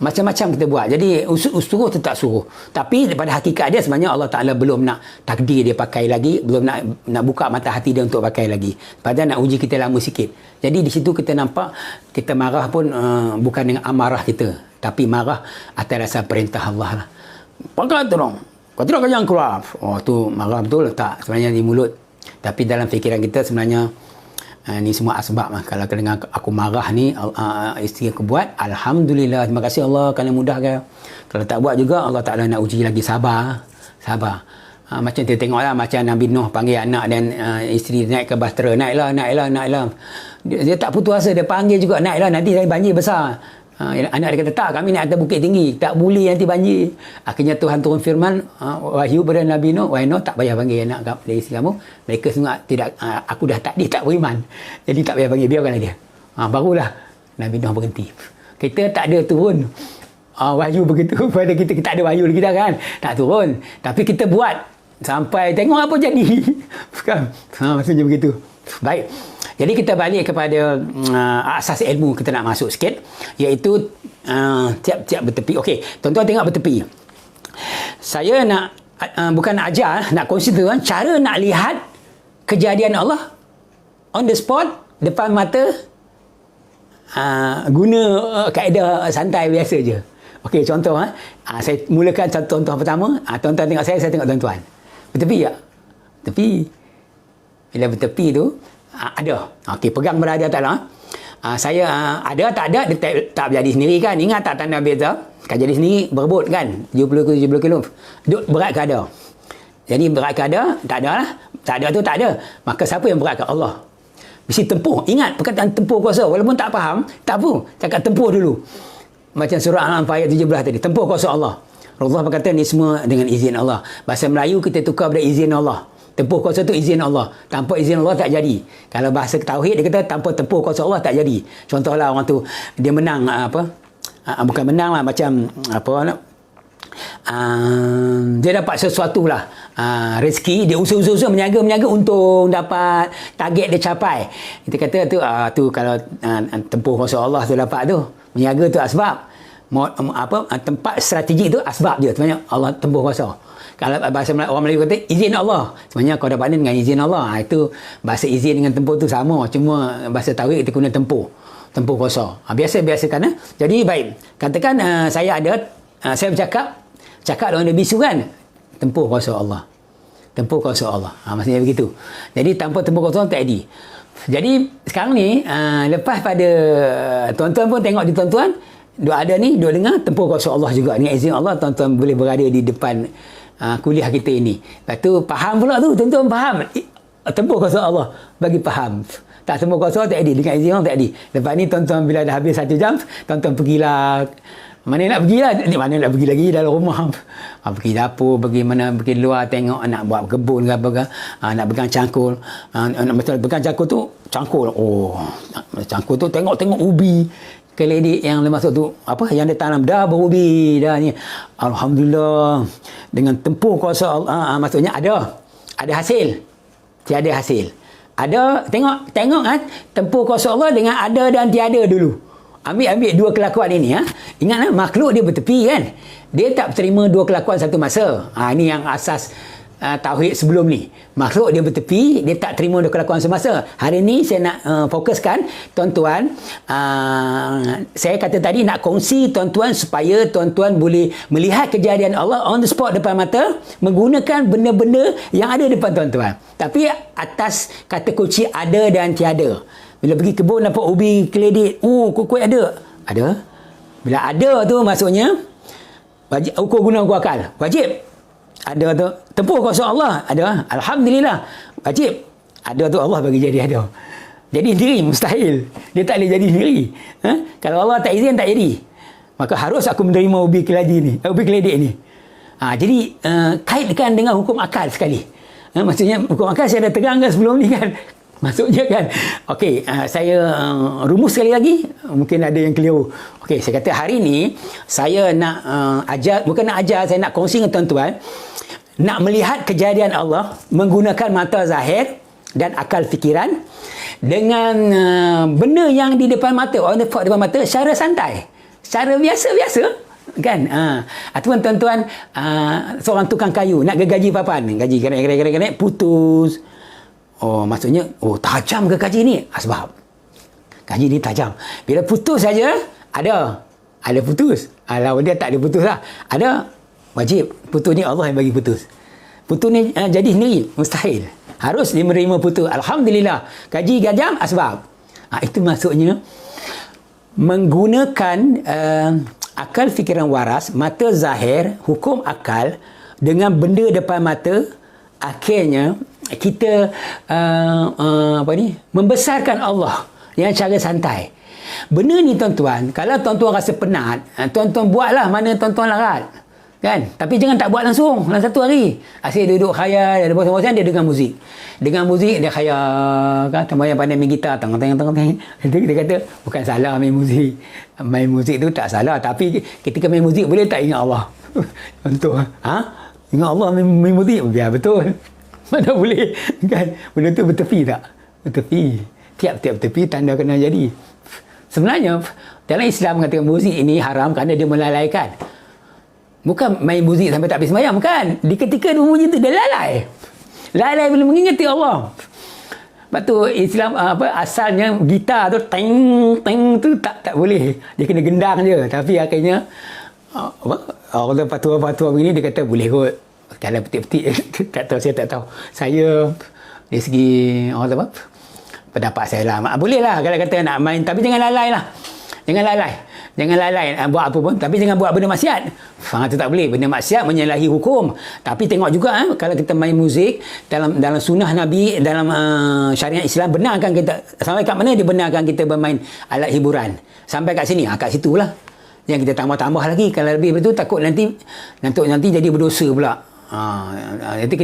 Macam-macam kita buat. Jadi suruh tetap suruh. Tapi pada hakikat dia sebenarnya Allah Ta'ala belum nak takdir dia pakai lagi, belum nak buka mata hati dia untuk pakai lagi. Padahal nak uji kita lama sikit. Jadi di situ kita nampak kita marah pun bukan dengan amarah kita, tapi marah atas dasar perintah Allah lah. Pakai tolong. Kau tidak jangan keluar. Oh tu marah betul tak sebenarnya di mulut. Tapi dalam fikiran kita sebenarnya ni semua asbab lah. Kalau dengan aku marah ni, isteri aku buat, alhamdulillah, terima kasih Allah kerana mudahkan. Kalau tak buat juga, Allah Ta'ala nak uji lagi, sabar. Macam kita tengoklah, macam Nabi Nuh panggil anak dan isteri naik ke bahtera, naiklah. Dia tak putus asa, dia panggil juga, naiklah, nanti banjir besar. Anak dia kata, tak, kami naik atas bukit tinggi, tak boleh nanti banjir. Akhirnya Tuhan turun firman, wahyu pada Nabi Nuh, wahai Nuh, tak payah panggil anak dari isteri kamu, mereka semua tidak, aku dah takdir tak beriman, jadi tak payah panggil, biarkanlah dia. Barulah Nabi Nuh berhenti. Kita tak ada turun wahyu begitu pada kita. Kita ada wahyu kita kan, tak turun. Tapi kita buat sampai tengok apa jadi. Bukan? Maksudnya begitu. Baik. Jadi kita balik kepada asas ilmu kita nak masuk sikit, iaitu tiap-tiap bertepi. Okey, tuan-tuan tengok bertepi. Saya nak bukan nak ajar, nak kongsi tuan cara nak lihat kejadian Allah on the spot depan mata, guna kaedah santai biasa je. Okey, contoh saya mulakan contoh pertama. Tuan-tuan tengok saya tengok tuan-tuan. Bertepi tak? Tepi. Bila bertepi tu ada. Okey, pegang berada taklah. Saya ada tak ada dia tak berjadi sendiri kan. Ingat tak tanda beza? Kan jadi sendiri berebut kan 70 kilo. Duk berat ke ada? Jadi berat ke ada? Tak ada lah. Tak ada tu tak ada. Maka siapa yang berat ke Allah? Mesti tempuh. Ingat perkataan tempuh kuasa. Walaupun tak faham, tak apa. Cakap tempuh dulu. Macam surah Al-Anfal ayat 17 tadi. Tempuh kuasa Allah. Allah berkata ni semua dengan izin Allah. Bahasa Melayu kita tukar pada izin Allah. Tempuh kuasa tu izin Allah. Tanpa izin Allah tak jadi. Kalau bahasa tauhid dia kata tanpa tempuh kuasa Allah tak jadi. Contohlah orang tu dia menang bukan menang lah, macam dia dapat sesuatu lah, rezeki, dia usaha-usaha meniaga untung, dapat target dia capai. Kita kata tu kalau tempuh kuasa Allah tu dapat tu. Meniaga tu asbab. Tempat strategik tu asbab dia. Sebenarnya Allah tempuh kuasa. Kalau bahasa orang Melayu kata izin Allah, sebenarnya kau dapat ni dengan izin Allah. Itu bahasa izin dengan tempuh tu sama, cuma bahasa tauhid kita guna tempuh kuasa. Biasa kan. Jadi baik, katakan saya saya bercakap dengan Nabi bisu kan, tempuh kuasa Allah. Maksudnya begitu. Jadi tanpa tempuh kuasa Allah tak jadi. Jadi sekarang ni lepas pada tuan-tuan pun tengok di tuan-tuan duk ada ni, duk dengar tempuh kuasa Allah juga. Dengan izin Allah tuan-tuan boleh berada di depan kuliah kita ini. Lepas tu faham pula tu, tuan-tuan faham tempuh kuasa Allah, bagi faham. Tak tempuh kuasa Allah tak jadi, dengan izin Allah tak jadi. Lepas ni tuan-tuan bila dah habis 1 jam, tuan-tuan pergilah mana nak pergi lah, mana nak pergi lagi dalam rumah. Pergi dapur, pergi mana, pergi luar tengok nak buat kebun ke apa ke, nak pegang cangkul, macam pegang cangkul tu, cangkul tu tengok ubi keledek yang masuk tu, yang dia tanam dah berubi dah ni. Alhamdulillah, dengan tempuh kuasa Allah, maksudnya ada hasil, tiada hasil. Ada, tengok kan, tempuh kuasa Allah dengan ada dan tiada dulu. Ambil dua kelakuan ini. Ingat makhluk dia bertepi kan, dia tak terima dua kelakuan satu masa. Ini yang asas tauhid sebelum ni. Makhluk dia bertepi, dia tak terima dua kelakuan semasa. Hari ni saya nak fokuskan tuan-tuan, saya kata tadi nak kongsi tuan-tuan supaya tuan-tuan boleh melihat kejadian Allah on the spot depan mata, menggunakan benda-benda yang ada depan tuan-tuan, tapi atas kata kunci ada dan tiada. Bila pergi kebun dapat ubi keledek, kuih ada. Bila ada tu maksudnya wajib ukur guna ukur akal. Wajib. Ada tu tempuh kuasa Allah, ada. Alhamdulillah. Wajib. Ada tu Allah bagi jadi ada. Jadi sendiri mustahil. Dia tak boleh jadi sendiri. Kalau Allah tak izin tak jadi. Maka harus aku menerima ubi keledek ni. Jadi kaitkan dengan hukum akal sekali. Maksudnya hukum akal saya dah terangkan sebelum ni kan. Maksudnya kan. Okey, saya rumus sekali lagi. Mungkin ada yang keliru. Okey, saya kata hari ni saya nak bukan nak ajar, saya nak kongsi dengan tuan-tuan. Nak melihat kejadian Allah menggunakan mata zahir dan akal fikiran dengan benda yang di depan mata, on the spot depan mata, secara santai, secara biasa-biasa kan. Ataupun tuan-tuan seorang tukang kayu nak gaji papan, gaji kerek putus. Maksudnya tajam ke gaji ni? Sebab gaji ni tajam. Bila putus saja ada putus. Kalau dia tak ada putus lah, ada. Wajib. Putus ni Allah yang bagi putus. Putus ni jadi sendiri mustahil. Harus dia menerima putus. Alhamdulillah. Gaji gajam asbab. Itu maksudnya menggunakan akal fikiran waras, mata zahir, hukum akal dengan benda depan mata. Akhirnya kita membesarkan Allah dengan cara santai. Benda ni tuan-tuan, kalau tuan-tuan rasa penat, tuan-tuan buatlah mana tuan-tuan larat. Kan? Tapi jangan tak buat langsung dalam satu hari. Asyik duduk khayal, ada bosan-bosan dia dengar muzik. Dengar muzik dia khayal kan, tambah yang pandai main gitar teng. Dia kata bukan salah main muzik. Main muzik tu tak salah, tapi ketika main muzik boleh tak ingat Allah. Contoh, ingat Allah main muzik biar betul. Mana boleh kan? Benda tu bertepi tak? Bertepi. Tiap-tiap tepi tanda kena jadi. Sebenarnya dalam Islam mengatakan muzik ini haram kerana dia melalaikan. Bukan main muzik sampai tak habis sembahyang, bukan. Di ketika dia bunyi tu dia lalai. Lalai bila mengingati Allah. Sebab tu Islam asalnya gitar tu teng tu tak boleh. Dia kena gendang je. Tapi akhirnya orang patua-patua begini dia kata boleh kot. Kalau petik-petik tak tahu, saya tak tahu. Saya dari segi orang pendapat saya lah. Boleh lah kalau kata nak main, tapi jangan lalai lah. Jangan lalai buat apa pun, tapi jangan buat benda maksiat. Itu tak boleh. Benda maksiat menyalahi hukum. Tapi tengok juga kalau kita main muzik dalam sunnah Nabi, dalam syariat Islam, benarkan kita sampai kat mana dia benarkan kita bermain alat hiburan. Sampai kat sini, kat situlah. Yang kita tambah-tambah lagi. Kalau lebih betul takut nanti jadi berdosa pula. Itu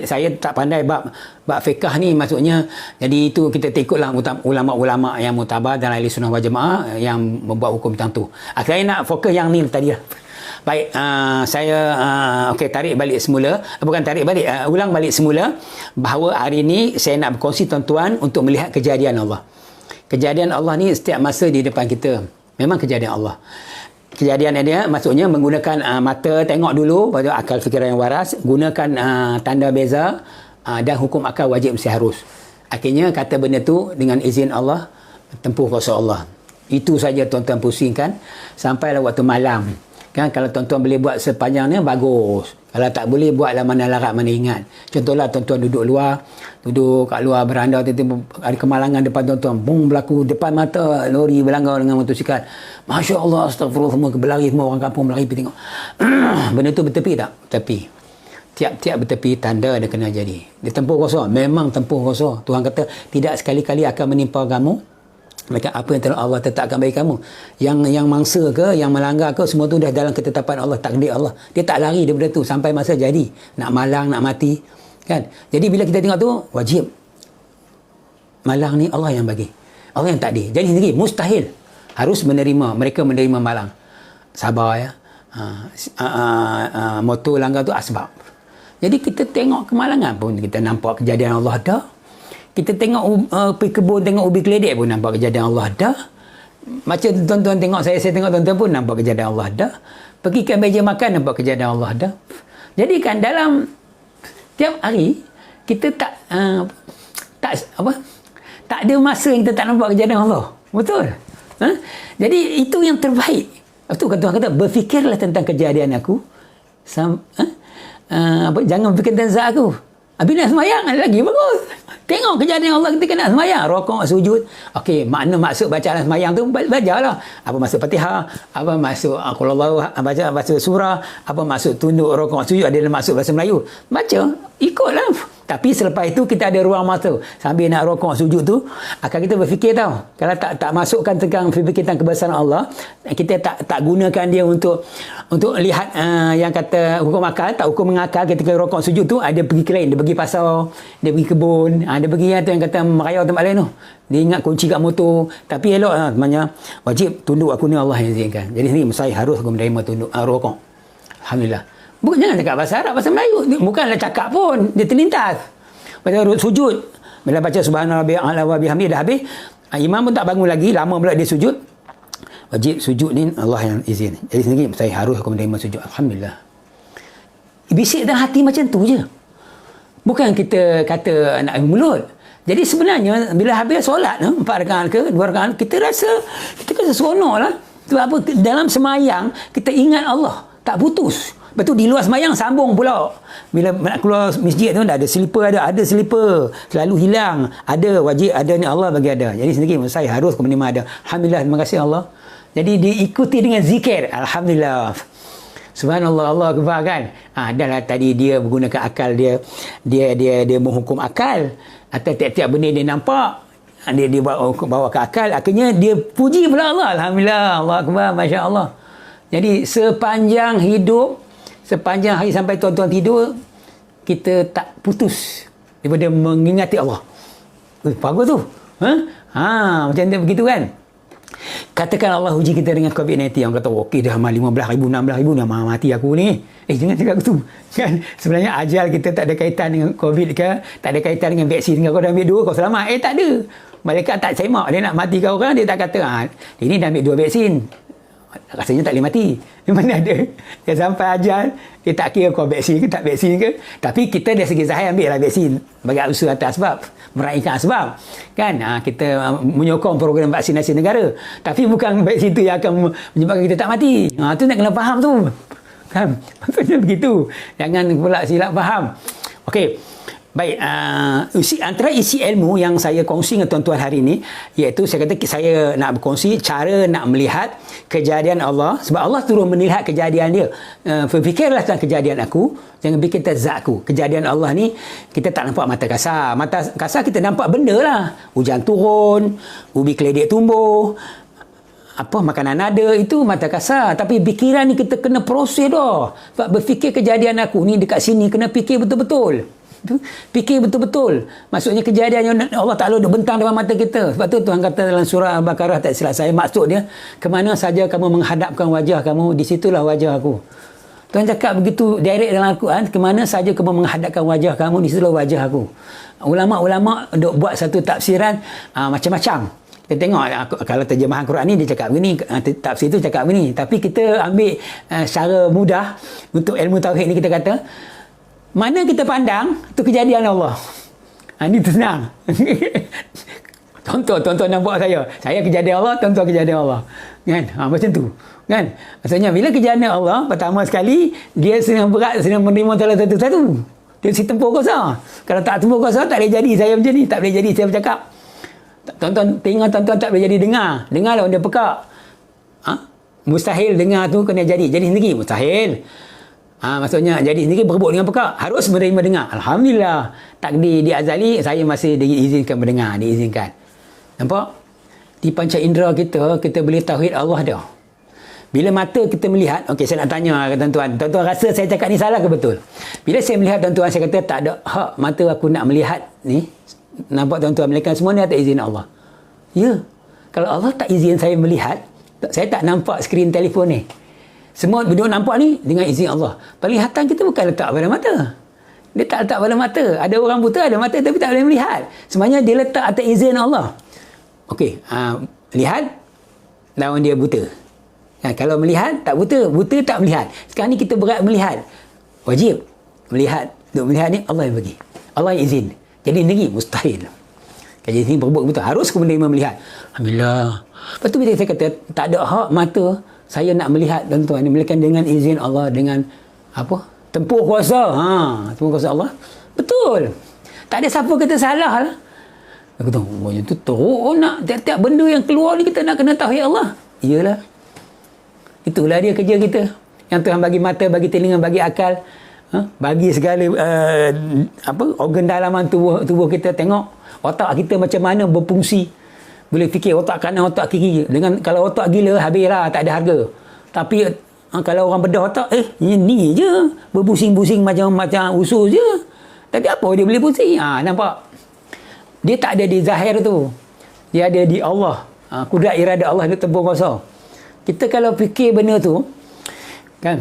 saya tak pandai bab fiqh ni, maksudnya jadi itu kita ikutlah ulama-ulama yang mutabar dan ahli sunnah wal jamaah yang membuat hukum tentang tu. Saya nak fokus yang ni tadi lah. Baik, saya tarik balik semula, ulang balik semula bahawa hari ni saya nak berkongsi tuan-tuan untuk melihat kejadian Allah. Kejadian Allah ni setiap masa di depan kita. Memang kejadian Allah. Kejadian dia maksudnya menggunakan mata tengok dulu, baru akal fikiran yang waras, gunakan tanda beza dan hukum akal wajib mesti harus. Akhirnya kata benda tu dengan izin Allah, tempuh kuasa Allah. Itu saja tuan-tuan pusingkan sampailah waktu malam. Kan kalau tuan-tuan boleh buat sepanjangnya bagus. Kalau tak boleh buatlah mana larat mana ingat. Contohlah tuan-tuan duduk kat luar beranda, tiba-tiba ada kemalangan depan tuan-tuan, bung berlaku depan mata lori berlanggar dengan motosikal. Masya Allah, astagfirullah, semua berlari, semua orang kampung berlari pergi tengok. Benda tu bertepi tak? Bertepi. Tiap-tiap bertepi tanda dia kena jadi. Dia tempuh kuasa, memang tempuh kuasa. Tuhan kata tidak sekali-kali akan menimpa kamu mereka apa yang telah Allah tetapkan bagi kamu. Yang mangsa ke, yang melanggar ke, semua tu dah dalam ketetapan Allah, takdir Allah. Dia tak lari daripada tu sampai masa jadi. Nak malang, nak mati. Kan? Jadi bila kita tengok tu, wajib. Malang ni Allah yang bagi. Allah yang takdir. Jadi sendiri, mustahil. Harus mereka menerima malang. Sabar ya. Motor langgar tu asbab. Jadi kita tengok kemalangan pun, kita nampak kejadian Allah dah. Kita tengok pergi kebun, tengok ubi keledek pun nampak kejadian Allah dah. Macam tuan-tuan tengok saya tengok tuan-tuan pun nampak kejadian Allah dah. Pergi ke meja makan nampak kejadian Allah dah. Jadi kan dalam tiap hari kita tak ada masa yang kita tak nampak kejadian Allah. Betul? Jadi itu yang terbaik. Lepas tu kata berfikirlah tentang kejadian aku. Jangan berfikir tentang zat aku. Habis nak semayang lagi bagus. Tengok kejadian Allah ketika nak semayang, rokok, sujud. Okey, maksud bacaan semayang tu belajarlah. Apa maksud Fatihah, apa maksud qul huwallahu, baca surah, apa maksud tunduk, rokok, sujud, ada maksud bahasa Melayu. Baca, ikutlah. Tapi selepas itu kita ada ruang masa. Sambil nak rokok, sujud tu, akan kita berfikir tau. Kalau tak masukkan tentang fikir tentang kebesaran Allah, kita tak gunakan dia untuk lihat yang kata hukum akal, tak hukum mengakal. Ketika rokok, sujud tu, ada pergi ke lain. Dia pergi pasar, dia pergi kebun, dia pergi yang kata merayau tempat lain tu. Dia ingat kunci kat motor. Tapi elok lah, temannya wajib tunduk aku ni Allah yang izinkan. Jadi sini saya harus aku menerima tunduk rokok. Alhamdulillah. Bukan jangan cakap bahasa Arab, bahasa Melayu. Bukanlah cakap pun, dia terlintas. Baca sujud. Bila baca subhanallah wa bihamdihi dah habis, imam pun tak bangun lagi, lama pula dia sujud. Wajib sujud ni Allah yang izin. Jadi sendiri saya harus aku menerima sujud. Alhamdulillah. Bisik dalam hati macam tu je. Bukan kita kata nak mulut. Jadi sebenarnya bila habis solat 4 rakaat ke 2 rakaat, kita rasa seronoklah. Sebab apa? Dalam semayang kita ingat Allah, tak putus. Betul, di luar semayang sambung pula. Bila nak keluar masjid tu ada slipper, ada slipper. Selalu hilang. Ada, wajib ada ni Allah bagi ada. Jadi sendiri saya harus menerima ada. Alhamdulillah, terima kasih Allah. Jadi diikuti dengan zikir. Alhamdulillah. Subhanallah, Allah akbar kan. Adalah tadi dia menggunakan akal dia menghukum akal. Atau tiap-tiap benda dia nampak, dia bawa ke akal. Akhirnya dia puji pula Allah. Alhamdulillah, Allah akbar, masya Allah. Jadi sepanjang hidup sepanjang hari sampai tuan-tuan tidur, kita tak putus daripada mengingati Allah. Bagus tu. Macam tu begitu kan. Katakan Allah uji kita dengan COVID-19, orang kata okey dah amal 15,000 16,000 dah mati aku ni. Jangan cakap begitu kan. Sebenarnya ajal kita tak ada kaitan dengan COVID ke, tak ada kaitan dengan vaksin ke. Kau dah ambil 2 kau selamat. Tak ada. Malaikat tak semak dia nak matikan orang, dia tak kata ini dah ambil 2 vaksin, rasanya tak boleh mati. Mana ada dia sampai ajal, dia tak kira kau vaksin ke tak vaksin ke. Tapi kita dari segi zahir ambil lah vaksin bagi usaha atas sebab, meraihkan sebab kan. Kita menyokong program vaksinasi negara, tapi bukan vaksin tu yang akan menyebabkan kita tak mati. Tu nak kena faham tu kan. Maksudnya begitu, jangan pula silap faham. Okey, baik, antara isi ilmu yang saya kongsi dengan tuan-tuan hari ini, iaitu saya kata saya nak berkongsi cara nak melihat kejadian Allah. Sebab Allah turun melihat kejadian dia. Berfikirlah tentang kejadian aku, jangan fikir tentang zat aku. Kejadian Allah ni kita tak nampak mata kasar. Mata kasar kita nampak benda lah. Hujan turun, ubi keledek tumbuh, makanan ada, itu mata kasar. Tapi fikiran ni kita kena proses dah. Sebab berfikir kejadian aku ni dekat sini, kena fikir betul-betul. Fikir betul-betul. Maksudnya kejadian yang Allah Ta'ala duk bentang dalam mata kita. Sebab tu Tuhan kata dalam surah Al-Baqarah, tak silap saya, maksud dia, kemana saja kamu menghadapkan wajah kamu, di situlah wajah aku. Tuhan cakap begitu direct dalam Al-Quran, kemana saja kamu menghadapkan wajah kamu, di situlah wajah aku. Ulama-ulama duk buat satu tafsiran macam-macam. Kita tengok kalau terjemahan Quran ni dia cakap begini, tafsir tu cakap begini. Tapi kita ambil secara mudah untuk ilmu tauhid ni, kita kata mana kita pandang tu kejadian Allah. Ini senang. Tonton nampak saya kejadian Allah, tonton kejadian Allah kan. Macam tu kan. Maksudnya bila kejadian Allah, pertama sekali dia senang berat, senang menerima satu-satu. Dia si tempur kuasa. Kalau tak tempur kuasa, tak boleh jadi saya macam ni, tak boleh jadi saya bercakap. Tengok tuan-tuan tak boleh jadi dengar lah dia pekak. Mustahil dengar tu kena jadi sendiri, mustahil. Maksudnya jadi sendiri berebut dengan pekak, harus menerima dengar. Alhamdulillah, takdir di azali saya masih diizinkan mendengar, diizinkan. Nampak? Di panca indera kita boleh tauhid Allah dah. Bila mata kita melihat, okey saya nak tanya tuan-tuan rasa saya cakap ni salah ke betul? Bila saya melihat tuan-tuan, saya kata tak ada hak mata aku nak melihat ni. Nampak tuan-tuan, melainkan semua ni atas izin Allah. Ya. Kalau Allah tak izin saya melihat, saya tak nampak skrin telefon ni. Semua benda nampak ni dengan izin Allah. Penglihatan kita bukan letak pada mata. Dia tak letak pada mata. Ada orang buta ada mata tapi tak boleh melihat. Sebenarnya dia letak atas izin Allah. Okey, lihat lawan dia buta. Kalau melihat tak buta, buta tak melihat. Sekarang ni kita berat melihat. Wajib melihat. Untuk melihat ni Allah yang bagi. Allah yang izin. Jadi sendiri mustahil. Jadi sini berbuat betul. Harus kemudian melihat. Alhamdulillah. Lepas tu bila saya kata tak ada hak mata saya nak melihat tuan-tuan, melainkan dengan izin Allah, dengan tempur kuasa. Tempur kuasa Allah. Betul. Tak ada siapa kata salah lah. Aku tahu, macam tu teruk nak tiap-tiap benda yang keluar ni kita nak kena tahu ya Allah. Iyalah. Itulah dia kerja kita. Yang Tuhan bagi mata, bagi telinga, bagi akal, bagi segala organ dalaman tubuh kita. Tengok otak kita macam mana berfungsi. Boleh fikir otak kanan, otak kiri. Kalau otak gila, habislah, tak ada harga. Tapi kalau orang bedah otak, ni je. Berbusing-busing macam usus je. Tapi apa dia boleh pusing? Nampak? Dia tak ada di zahir tu. Dia ada di Allah. Kudrat irada Allah, dia tempur kuasa. Kita kalau fikir benda tu, kan?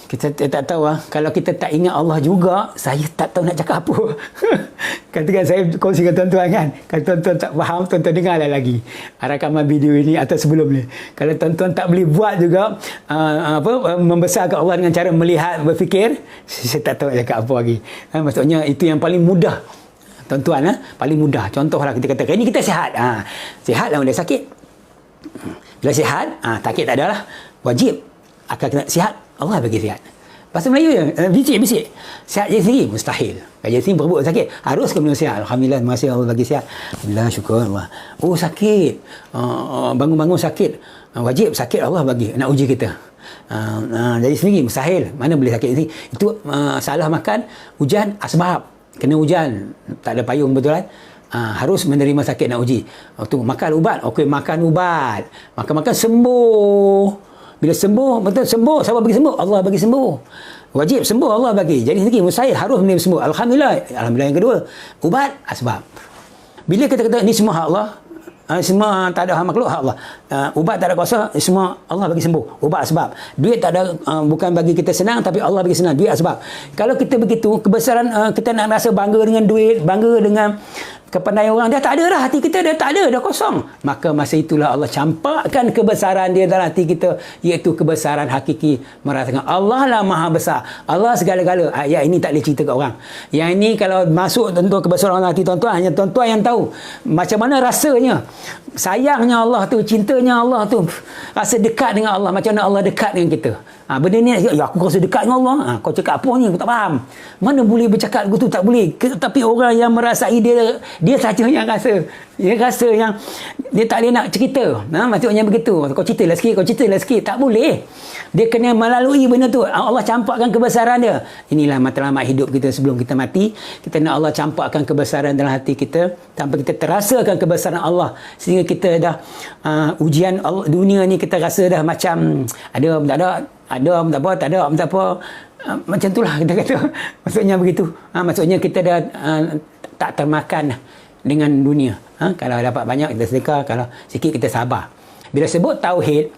Kita tak tahu kalau kita tak ingat Allah juga, saya tak tahu nak cakap apa. Katakan saya kongsi dengan tuan-tuan kan. Kalau tuan-tuan tak faham, tuan-tuan dengarlah lagi rakaman video ini atau sebelum ni. Kalau tuan-tuan tak boleh buat juga membesarkan Allah dengan cara melihat, berfikir, saya tak tahu nak cakap apa lagi. Maksudnya itu yang paling mudah. Tuan-tuan, paling mudah. Contohlah kita kata, ini kita sihat. Sihat lah, dia sakit. Bila sihat, sakit tak ada lah. Wajib. Akan kena sihat, Allah bagi sihat. Bahasa Melayu je, bisik-bisik. Sihat je sendiri, mustahil. Kerja sini berebut sakit, harus kena sihat. Alhamdulillah, terima kasih Allah bagi sihat. Alhamdulillah, syukur Allah. Oh, sakit. Bangun-bangun sakit. Wajib, sakit Allah bagi. Nak uji kita. Jadi sendiri, mustahil. Mana boleh sakit sendiri. Itu salah makan, hujan, asbab. Kena hujan. Tak ada payung, betul kan? Harus menerima sakit nak uji. Makan ubat. Okey, makan ubat. Makan-makan sembuh. Bila sembuh, betul sembuh, siapa bagi sembuh? Allah bagi sembuh. Wajib sembuh, Allah bagi. Jadi sendiri mustahil, harus menerima sembuh. Alhamdulillah yang kedua, ubat asbab. Bila kita kata ni semua hak Allah, semua tak ada hak makhluk, hak Allah. Ubat tak ada kuasa, semua Allah bagi sembuh. Ubat asbab. Duit tak ada, bukan bagi kita senang, tapi Allah bagi senang. Duit asbab. Kalau kita begitu, kebesaran kita nak rasa bangga dengan duit, bangga dengan kepandaian orang, dia tak ada dah, hati kita dah tak ada, dah kosong. Maka masa itulah Allah campakkan kebesaran dia dalam hati kita, iaitu kebesaran hakiki, merasakan Allah lah maha besar, Allah segala-gala. Ayat ini tak boleh cerita kat orang. Yang ini kalau masuk tentu kebesaran Allah hati tuan-tuan, hanya tuan-tuan yang tahu macam mana rasanya, sayangnya Allah tu, cintanya Allah tu, rasa dekat dengan Allah, macam mana Allah dekat dengan kita. Benda ni, ya aku rasa dekat dengan Allah. Kau cakap apa ni, aku tak faham. Mana boleh bercakap begitu, tak boleh. Tapi orang yang merasai dia saja yang rasa. Dia rasa yang dia tak boleh nak cerita. Maksudnya begitu. Kau ceritalah sikit. Tak boleh. Dia kena melalui benda tu. Allah campakkan kebesaran dia. Inilah matlamat hidup kita sebelum kita mati. Kita nak Allah campakkan kebesaran dalam hati kita tanpa kita terasakan kebesaran Allah. Sehingga kita dah ujian Allah, dunia ni kita rasa dah macam ada tak apa. Macam itulah kita kata. Maksudnya begitu. Maksudnya kita dah tak termakan dengan dunia. Kalau dapat banyak kita sedekah, kalau sikit kita sabar. Bila sebut tauhid,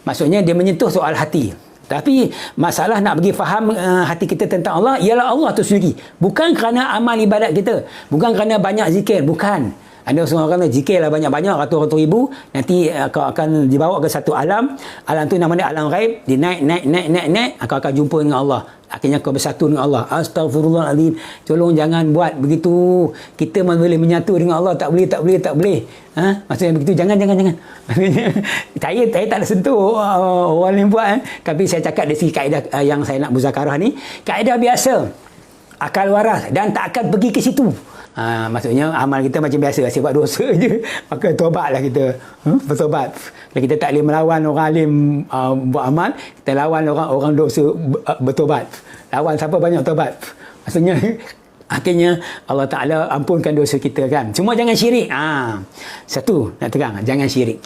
maksudnya dia menyentuh soal hati. Tapi masalah nak bagi faham hati kita tentang Allah, ialah Allah tu sendiri. Bukan kerana amal ibadat kita, bukan kerana banyak zikir, bukan. Ada seorang kata zikirlah banyak-banyak, ratus-ratus ribu, nanti kau akan dibawa ke satu alam tu namanya alam ghaib, dia naik, kau akan jumpa dengan Allah. Akhirnya kau bersatu dengan Allah. Astaghfirullahaladzim, tolong jangan buat begitu. Kita boleh menyatu dengan Allah, tak boleh. Maksudnya begitu, jangan. Saya tak ada sentuh orang yang buat, tapi saya cakap dari segi kaedah yang saya nak muzakarah ni, kaedah biasa, akal waras, dan tak akan pergi ke situ. Maksudnya amal kita macam biasa, asyik buat dosa je, maka tobatlah kita, bertobat. Kalau kita tak boleh melawan orang alim buat amal, kita lawan orang dosa bertobat. Lawan siapa banyak tobat. Maksudnya akhirnya Allah Ta'ala ampunkan dosa kita kan. Cuma jangan syirik. Satu nak terang, jangan syirik.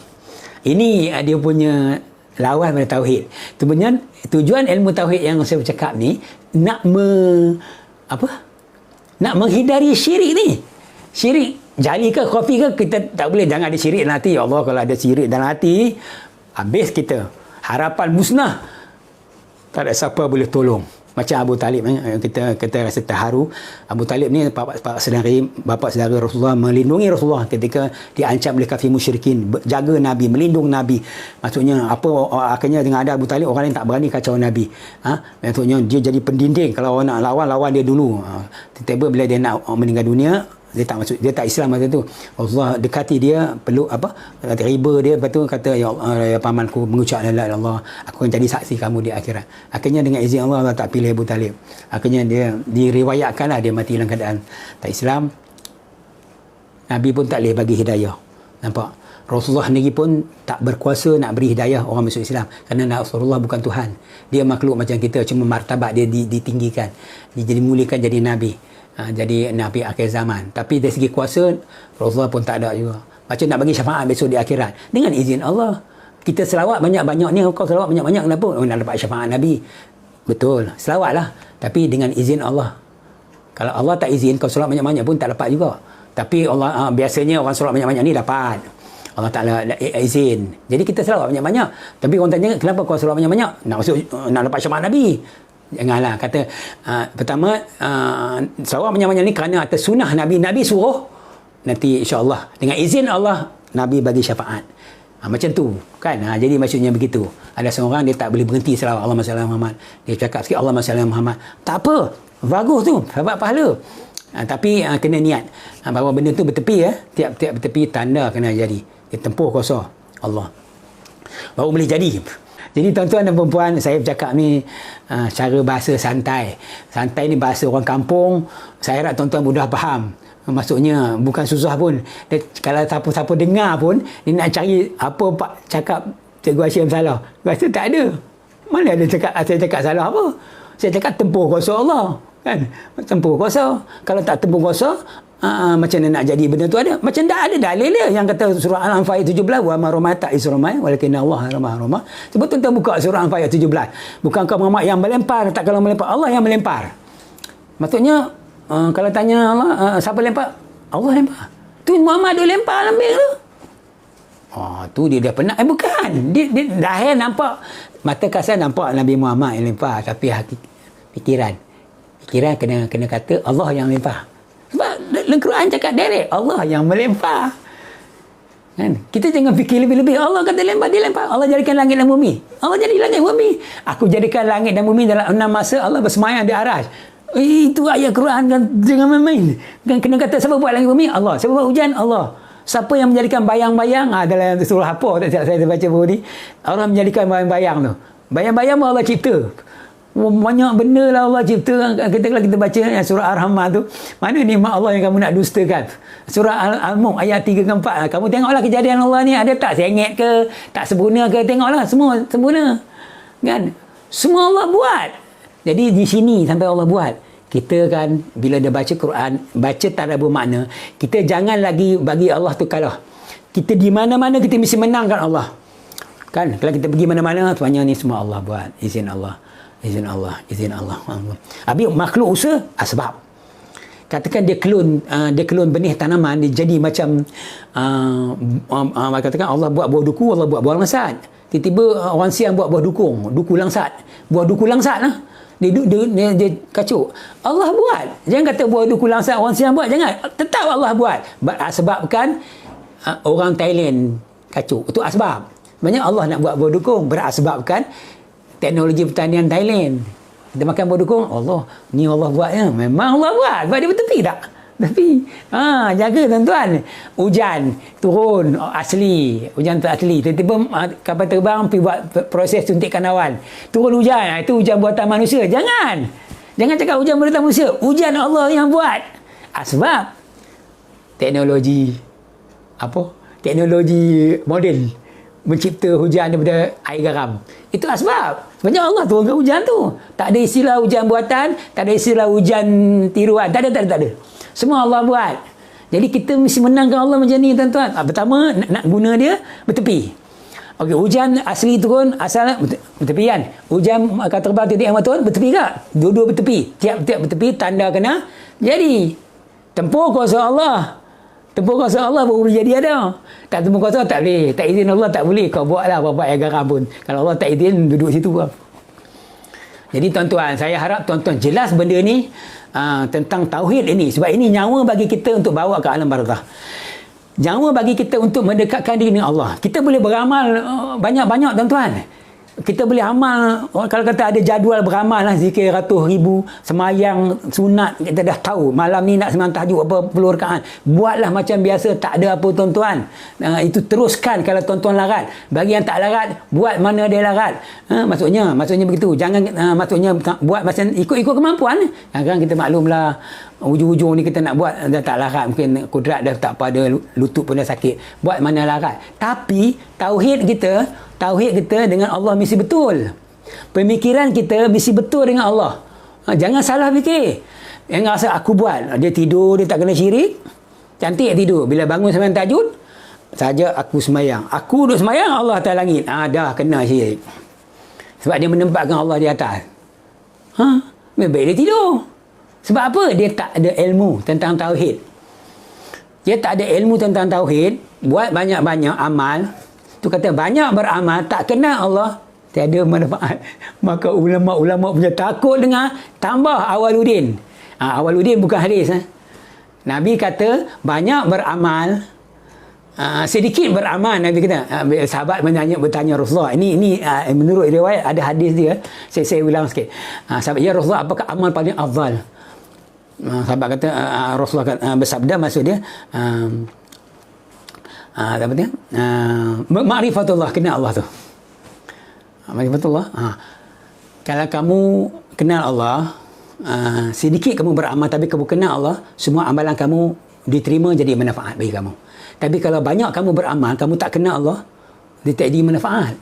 Ini dia punya lawan pada tauhid. Tujuan ilmu tauhid yang saya bercakap ni nak menghindari syirik ni. Syirik jali ke khafi ke, kita tak boleh. Jangan ada syirik dalam hati. Ya Allah, kalau ada syirik dalam hati, habis kita. Harapan musnah. Tak ada siapa boleh tolong. Macam Abu Talib, kita rasa terharu. Abu Talib ni bapa saudara Rasulullah, melindungi Rasulullah ketika diancam oleh kafir musyrikin, jaga Nabi, melindung Nabi. Maksudnya akhirnya dengan ada Abu Talib, orang lain tak berani kacau Nabi. Maksudnya dia jadi pendinding. Kalau orang nak lawan dia dulu. Tiba-tiba bila dia nak meninggal dunia, dia tak Islam masa tu. Rasulullah dekati dia, peluk riba dia, lepas tu kata, ya pamanku, mengucap la ilaha illallah, aku akan jadi saksi kamu di akhirat. Akhirnya dengan izin Allah tak pilih Abu Talib. Akhirnya dia diriwayatkanlah dia mati dalam keadaan tak Islam. Nabi pun tak boleh bagi hidayah. Nampak? Rasulullah sendiri pun tak berkuasa nak beri hidayah orang masuk Islam, kerana Rasulullah bukan Tuhan. Dia makhluk macam kita, cuma martabat dia ditinggikan, dia dimuliakan jadi Nabi. Jadi Nabi akhir zaman. Tapi dari segi kuasa, Rasulullah pun tak ada juga. Macam nak bagi syafaat besok di akhirat, dengan izin Allah. Kita selawat banyak-banyak ni, kau selawat banyak-banyak, kenapa? Nak dapat syafaat Nabi. Betul, selawatlah, tapi dengan izin Allah. Kalau Allah tak izin, kau selawat banyak-banyak pun tak dapat juga. Tapi Allah biasanya orang selawat banyak-banyak ni dapat. Allah Ta'ala izin. Jadi kita selawat banyak-banyak. Tapi orang tanya, kenapa kau selawat banyak-banyak? Nak dapat syafaat Nabi. Janganlah. Kata pertama, selawat banyak-banyak ni kerana atas sunnah Nabi. Nabi suruh, nanti insyaAllah dengan izin Allah, Nabi bagi syafaat. Macam tu kan. Jadi maksudnya begitu. Ada seorang dia tak boleh berhenti selawat Allah SWT Muhammad. Dia cakap sikit Allah SWT Muhammad. Tak apa, bagus tu, dapat pahala. Tapi kena niat bahawa benda tu bertepi. Tiap-tiap bertepi tanda kena jadi. Dia tempuh kuasa Allah, baru boleh jadi. Jadi tuan-tuan dan perempuan, saya bercakap ni cara bahasa santai. Santai ni bahasa orang kampung. Saya harap tuan-tuan mudah faham. Maksudnya bukan susah pun. Kalau siapa-siapa dengar pun, dia nak cari apa Pak cakap Cikgu Hashim salah. Rasa tak ada. Mana ada saya cakap salah apa? Saya cakap tempuh kuasa Allah. Kan? Tempuh kuasa. Kalau tak tempuh kuasa, macam mana nak jadi benda tu ada. Macam tak ada dalil dia yang kata surah Al-Anfal ayat 17 wa marumata isramai walakin Allah ramah. Sebab tuan buka surah Al-Anfal ayat 17. Bukan kau Muhammad yang melempar, tak kalau melempar Allah yang melempar. Maksudnya kalau tanya Allah siapa lempar? Allah lempar. Tu Muhammad dia lempar ambil tu. Tu dia dah pernah. Bukan. Dia dah nampak. Mata kasar nampak Nabi Muhammad yang lempar. Tapi fikiran kena kata Allah yang lempar. Sebab dalam Quran cakap direct Allah yang melempar. Kan? Kita jangan fikir lebih-lebih. Allah kata lempar, dia lempar. Allah jadikan langit dan bumi. Allah jadi langit dan bumi. Aku jadikan langit dan bumi dalam 6 masa Allah bersemayam di aras. Itu ayat Quran kan, jangan main-main. Kan kena kata siapa buat langit bumi? Allah. Siapa buat hujan? Allah. Siapa yang menjadikan bayang-bayang? Dalam surah apa tak saya baca baru ni. Orang menjadikan bayang-bayang tu. Bayang-bayang pun Allah cipta. Banyak benda lah Allah cipta. Kalau kita baca surah Ar-Rahman tu, mana nikmat Allah yang kamu nak dustakan? Surah Al-Mulk ayat 3 ke 4. Kamu tengoklah kejadian Allah ni, ada tak sengit ke, tak sempurna ke, tengoklah semua sempurna. Kan? Semua Allah buat. Jadi di sini sampai Allah buat. Kita kan bila dah baca Quran, baca tak ada bermakna, kita jangan lagi bagi Allah tu kalah. Kita di mana-mana kita mesti menangkan Allah. Kan? Kalau kita pergi mana-mana, semuanya ni semua Allah buat. Izin Allah. Habis makhluk usaha sebab katakan dia klon benih tanaman, dia jadi macam katakan Allah buat buah duku, Allah buat buah langsat. Tiba-tiba orang siang buat buah duku langsat. Buah duku langsat lah. Dia kacau. Allah buat. Jangan kata buah duku langsat orang siang buat, jangan. Tetap Allah buat. Sebabkan orang Thailand kacau. Itu asbab. Maksudnya Allah nak buat buah dukung berasbabkan teknologi pertanian Thailand. Kita makan buah dukung, Allah, ni Allah buat ya. Memang Allah buat. Sebab dia bertepi tak? Tapi jaga tuan-tuan. Hujan turun asli, hujan tak asli. Tiba-tiba kapal terbang pergi buat proses suntikan awan. Turun hujan, itu hujan buatan manusia. Jangan cakap hujan buatan manusia. Hujan Allah yang buat. Sebab teknologi moden mencipta hujan daripada air garam. Itu asbab. Sebenarnya Allah turunkan hujan tu. Tak ada istilah hujan buatan, tak ada istilah hujan tiruan. Tak ada. Semua Allah buat. Jadi kita mesti menangkan Allah macam ni tuan-tuan. Pertama, nak guna dia bertepi. Okey, hujan asli turun asal bertepi kan. Hujan akan terbang titik yang turun bertepi tak? Dua-dua bertepi. Tiap-tiap bertepi tanda kena jadi. Tempur kuasa Allah. Tempur kuasa Allah baru boleh jadi ada. Tak tempur kuasa tak boleh. Tak izin Allah tak boleh. Kau buatlah apa-apa air garam pun. Kalau Allah tak izin, duduk situ pun. Jadi tuan-tuan, saya harap tuan-tuan jelas benda ni tentang tauhid ini. Sebab ini nyawa bagi kita untuk bawa ke alam barzakh. Nyawa bagi kita untuk mendekatkan diri dengan Allah. Kita boleh beramal banyak-banyak tuan-tuan. Kita boleh amal, kalau kata ada jadual beramal lah, zikir ratus ribu, semayang sunat, kita dah tahu malam ni nak sembahyang tahajud apa puluh rakaat, buatlah macam biasa, tak ada apa tuan-tuan. Itu teruskan kalau tuan-tuan larat. Bagi yang tak larat, buat mana dia larat. Maksudnya begitu. Jangan maksudnya buat macam ikut kemampuan. Kadang kita maklumlah ujung-ujung ni kita nak buat dah tak larat, mungkin kudrat dah tak pada, lutut pun dah sakit, buat mana larat. Tapi tauhid kita dengan Allah mesti betul. Pemikiran kita mesti betul dengan Allah. Jangan salah fikir. Jangan rasa aku buat, dia tidur, dia tak kena syirik, cantik tidur, bila bangun sembahyang tahajud saja aku semayang, aku duduk semayang, Allah atas langit, dah kena syirik. Sebab dia menempatkan Allah di atas. Lebih baik dia tidur. Sebab apa? Dia tak ada ilmu tentang tauhid. Dia tak ada ilmu tentang tauhid, buat banyak-banyak amal. Tu kata banyak beramal, tak kenal Allah, tiada manfaat. Maka ulama-ulama punya takut dengar, tambah Awaluddin. Awaluddin bukan hadis. Nabi kata banyak beramal, sedikit beramal. Nabi kata, sahabat bertanya Rasulullah. Ini menurut riwayat ada hadis dia. Saya ulang sikit. Sahabat, ya Rasulullah, apakah amal paling afdal? Sahabat kata, Rasulullah bersabda, maksud dia apa dia? Ma'rifatullah, kenal Allah tu. Ma'rifatullah. Kalau kamu kenal Allah, sedikit kamu beramal tapi kamu kenal Allah, semua amalan kamu diterima jadi manfaat bagi kamu. Tapi kalau banyak kamu beramal, kamu tak kenal Allah, dia tak jadi manfaat.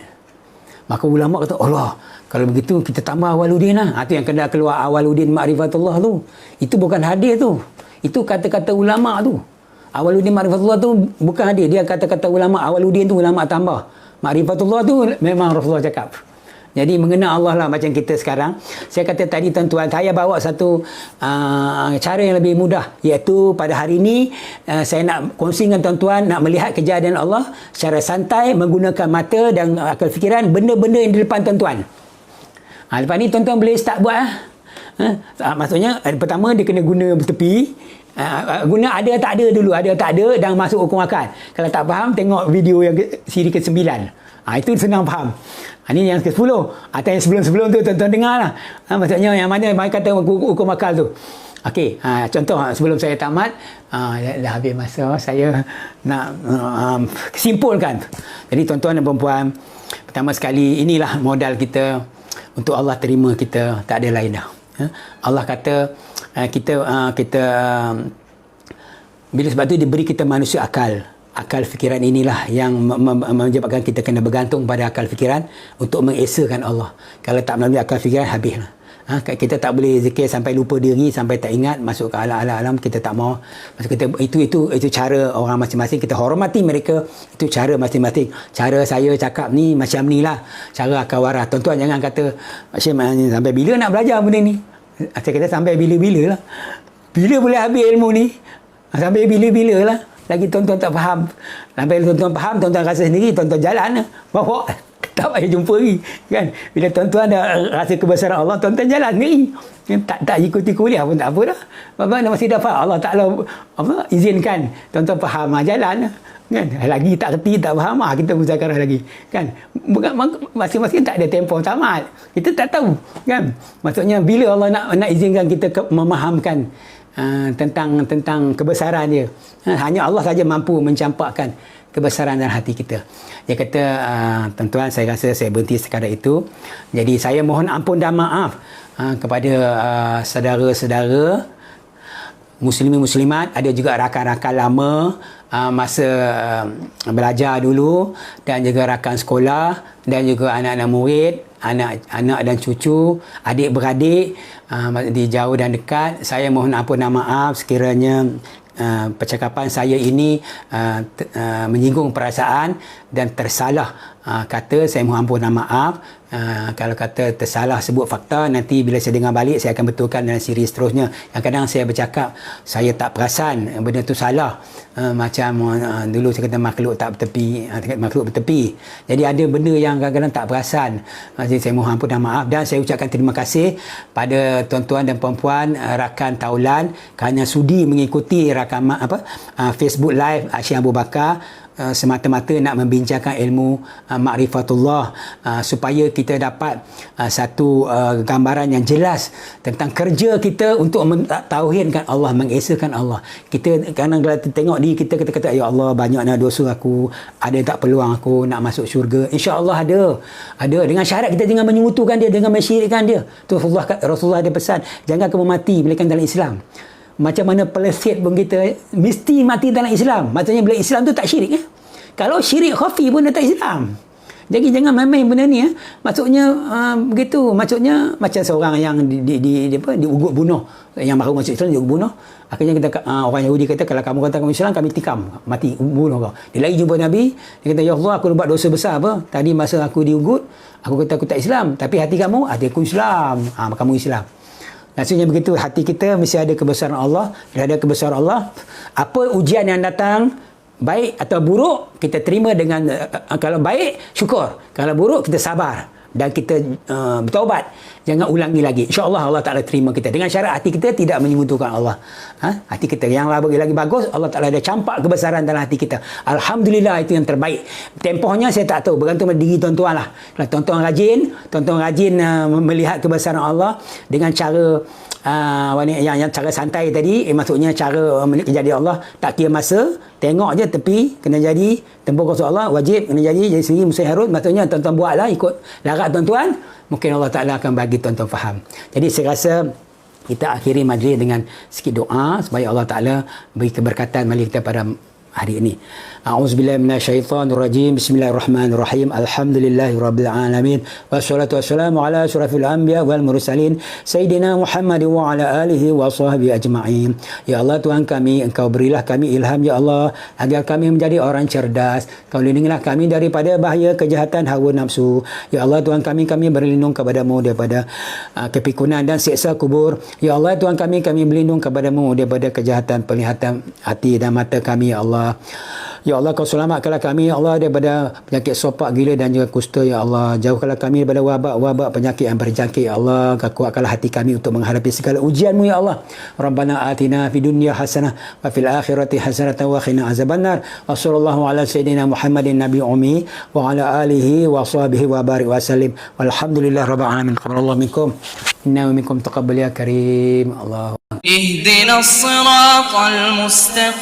Maka ulama kata, Allah, kalau begitu kita tambah Awaluddin lah. Itu yang kena keluar Awaluddin Ma'rifatullah tu. Itu bukan hadis tu. Itu kata-kata ulama tu. Awaluddin Ma'rifatullah tu bukan hadis. Dia kata-kata ulama. Awaluddin tu ulama tambah. Ma'rifatullah tu memang Rasulullah cakap. Jadi mengenal Allah lah macam kita sekarang. Saya kata tadi tuan-tuan, saya bawa satu cara yang lebih mudah, iaitu pada hari ini saya nak kongsi dengan tuan-tuan, nak melihat kejadian Allah secara santai menggunakan mata dan akal fikiran benda-benda yang di depan tuan-tuan. Lepas ni tuan-tuan boleh start buat. Maksudnya pertama dia kena guna tepi. Guna ada tak ada dulu, ada tak ada dan masuk hukum akal. Kalau tak faham, tengok video yang siri ke-9. Itu senang faham. Ini yang ke-10. Atau yang sebelum-sebelum tu tuan-tuan dengar lah. Maksudnya yang mana mereka kata hukum akal tu. Okey, contoh sebelum saya tamat, dah habis masa, saya nak simpulkan. Jadi tuan-tuan dan puan-puan, pertama sekali inilah modal kita untuk Allah terima kita, tak ada lain dah. Allah kata kita bila sebab tu diberi kita manusia akal fikiran inilah yang menyebabkan kita kena bergantung pada akal fikiran untuk mengesakan Allah. Kalau tak melalui akal fikiran, habislah. Kita tak boleh zikir sampai lupa diri, sampai tak ingat, masuk ke alam-alam, kita tak mau. Maksud kita itu cara orang masing-masing, kita hormati mereka, itu cara masing-masing. Cara saya cakap ni macam ni lah, cara akal waras. Tuan-tuan jangan kata sampai bila nak belajar benda ni. Saya kata sampai bila-bila lah. Bila boleh habis ilmu ni? Sampai bila-bila lah. Lagi tuan-tuan tak faham. Sampai tuan-tuan faham, tuan-tuan rasa sendiri, tuan-tuan jalan lah. Bawa. Tak payah jumpa lagi. Kan? Bila tuan-tuan dah rasa kebesaran Allah, tuan-tuan jalan sendiri. Tak ikuti kuliah pun tak apa dah. Bapak masih dapat Allah Ta'ala izinkan. Tuan-tuan faham, jalan lah. Kan? Lagi tak kerti, tak faham, kita muzakarah lagi. Kan? Masing-masing tak ada tempoh tamat. Kita tak tahu. Kan? Maksudnya bila Allah nak izinkan kita memahamkan tentang kebesaran dia. Hanya Allah saja mampu mencampakkan kebesaran dalam hati kita. Dia kata, tuan-tuan, saya rasa saya berhenti sekadar itu. Jadi saya mohon ampun dan maaf kepada saudara-saudara muslimin muslimat, ada juga rakan-rakan lama masa belajar dulu, dan juga rakan sekolah, dan juga anak-anak murid, anak dan cucu, adik-beradik di jauh dan dekat. Saya mohon ampun dan maaf sekiranya percakapan saya ini menyinggung perasaan dan tersalah kata. Saya mohon ampun dan maaf. Kalau kata tersalah sebut fakta, nanti bila saya dengar balik saya akan betulkan dalam siri seterusnya. Kadang-kadang saya bercakap saya tak perasan benda tu salah, macam dulu saya kata makhluk tak bertepi, makhluk bertepi. Jadi ada benda yang kadang-kadang tak perasan. Jadi saya mohon ampun dan maaf, dan saya ucapkan terima kasih pada tuan-tuan dan puan-puan rakan taulan kerana sudi mengikuti rakaman Facebook Live Syekh Abu Bakar semata-mata nak membincangkan ilmu ma'rifatullah, supaya kita dapat satu gambaran yang jelas tentang kerja kita untuk mentauhidkan Allah, mengesakan Allah. Kita kadang kalau tengok diri kita kata ya Allah, banyaknya dosa aku, ada tak peluang aku nak masuk syurga? InsyaAllah ada, dengan syarat kita jangan menyekutukan dia, dengan mensyirikkan dia. Tu Rasulullah ada pesan, jangan kamu mati melainkan dalam Islam. Macam mana peleset pun kita mesti mati dalam Islam. Maksudnya bila Islam tu tak syirik. Kalau syirik khafi pun dia tak Islam. Jadi jangan main-main benda ni. Maksudnya begitu. Maksudnya macam seorang yang diugut bunuh. Yang baru masuk Islam diugut bunuh. Akhirnya kita orang Yahudi kata, kalau kamu kata kamu Islam, kami tikam, mati, bunuh kau. Dia lagi jumpa Nabi. Dia kata, ya Allah, aku buat dosa besar apa? Tadi masa aku diugut, aku kata aku tak Islam. Tapi hati kamu, hati aku Islam. Kamu Islam. Maksudnya begitu, hati kita mesti ada kebesaran Allah. Bila ada kebesaran Allah, apa ujian yang datang, baik atau buruk, kita terima dengan kalau baik, syukur. Kalau buruk, kita sabar. Dan kita bertaubat. Jangan ulangi lagi. InsyaAllah Allah Ta'ala terima kita. Dengan syarat hati kita tidak menyekutukan Allah. Hati kita yang lagi bagus, Allah Ta'ala ada campak kebesaran dalam hati kita. Alhamdulillah, itu yang terbaik. Tempohnya saya tak tahu. Bergantung pada diri tuan-tuan lah. Kalau tuan-tuan rajin melihat kebesaran Allah dengan cara yang cara santai tadi, maksudnya cara kejadian Allah, tak kira masa, tengok je tepi, kena jadi, tempur kuasa Allah, wajib, kena jadi sendiri, mesti harus. Maksudnya tuan-tuan buatlah, ikut larat tuan-tuan, mungkin Allah Ta'ala akan bagi tuan-tuan faham. Jadi saya rasa kita akhiri majlis dengan sikit doa supaya Allah Ta'ala beri keberkatan bagi kita pada hari ini. A'udzubillahi minasyaitonirrajim. Bismillahirrahmanirrahim. Alhamdulillahirabbil alamin. Wassalatu wassalamu ala asyrafil anbiya wal mursalin sayyidina Muhammad wa ala alihi wa sahbihi ajma'in. Ya Allah Tuhan kami, Engkau berilah kami ilham ya Allah agar kami menjadi orang cerdas. Kau lindungilah kami daripada bahaya kejahatan hawa nafsu. Ya Allah Tuhan kami berlindung kepadamu daripada kepikunan dan siksa kubur. Ya Allah Tuhan kami berlindung kepadamu daripada kejahatan penglihatan hati dan mata kami ya Allah. Ya Allah, Kau selamatkanlah kami ya Allah daripada penyakit sopak gila dan juga kusta ya Allah. Jauhkanlah kami daripada wabak-wabak penyakit yang berjangkit ya Allah. Kuatkanlah hati kami untuk menghadapi segala ujian-Mu ya Allah. Rabbana atina fid dunya hasanah wa fil akhirati hasanah wa qina azabannar. Wa sallallahu ala sayyidina Muhammadin nabi ummi wa ala alihi wa sahbihi wa barik wa sallim. Walhamdulillah rabbil alamin. Qabbalallahu minkum. Inna minkum taqabbal ya karim. Allah. اهدنا الصراط المستقيم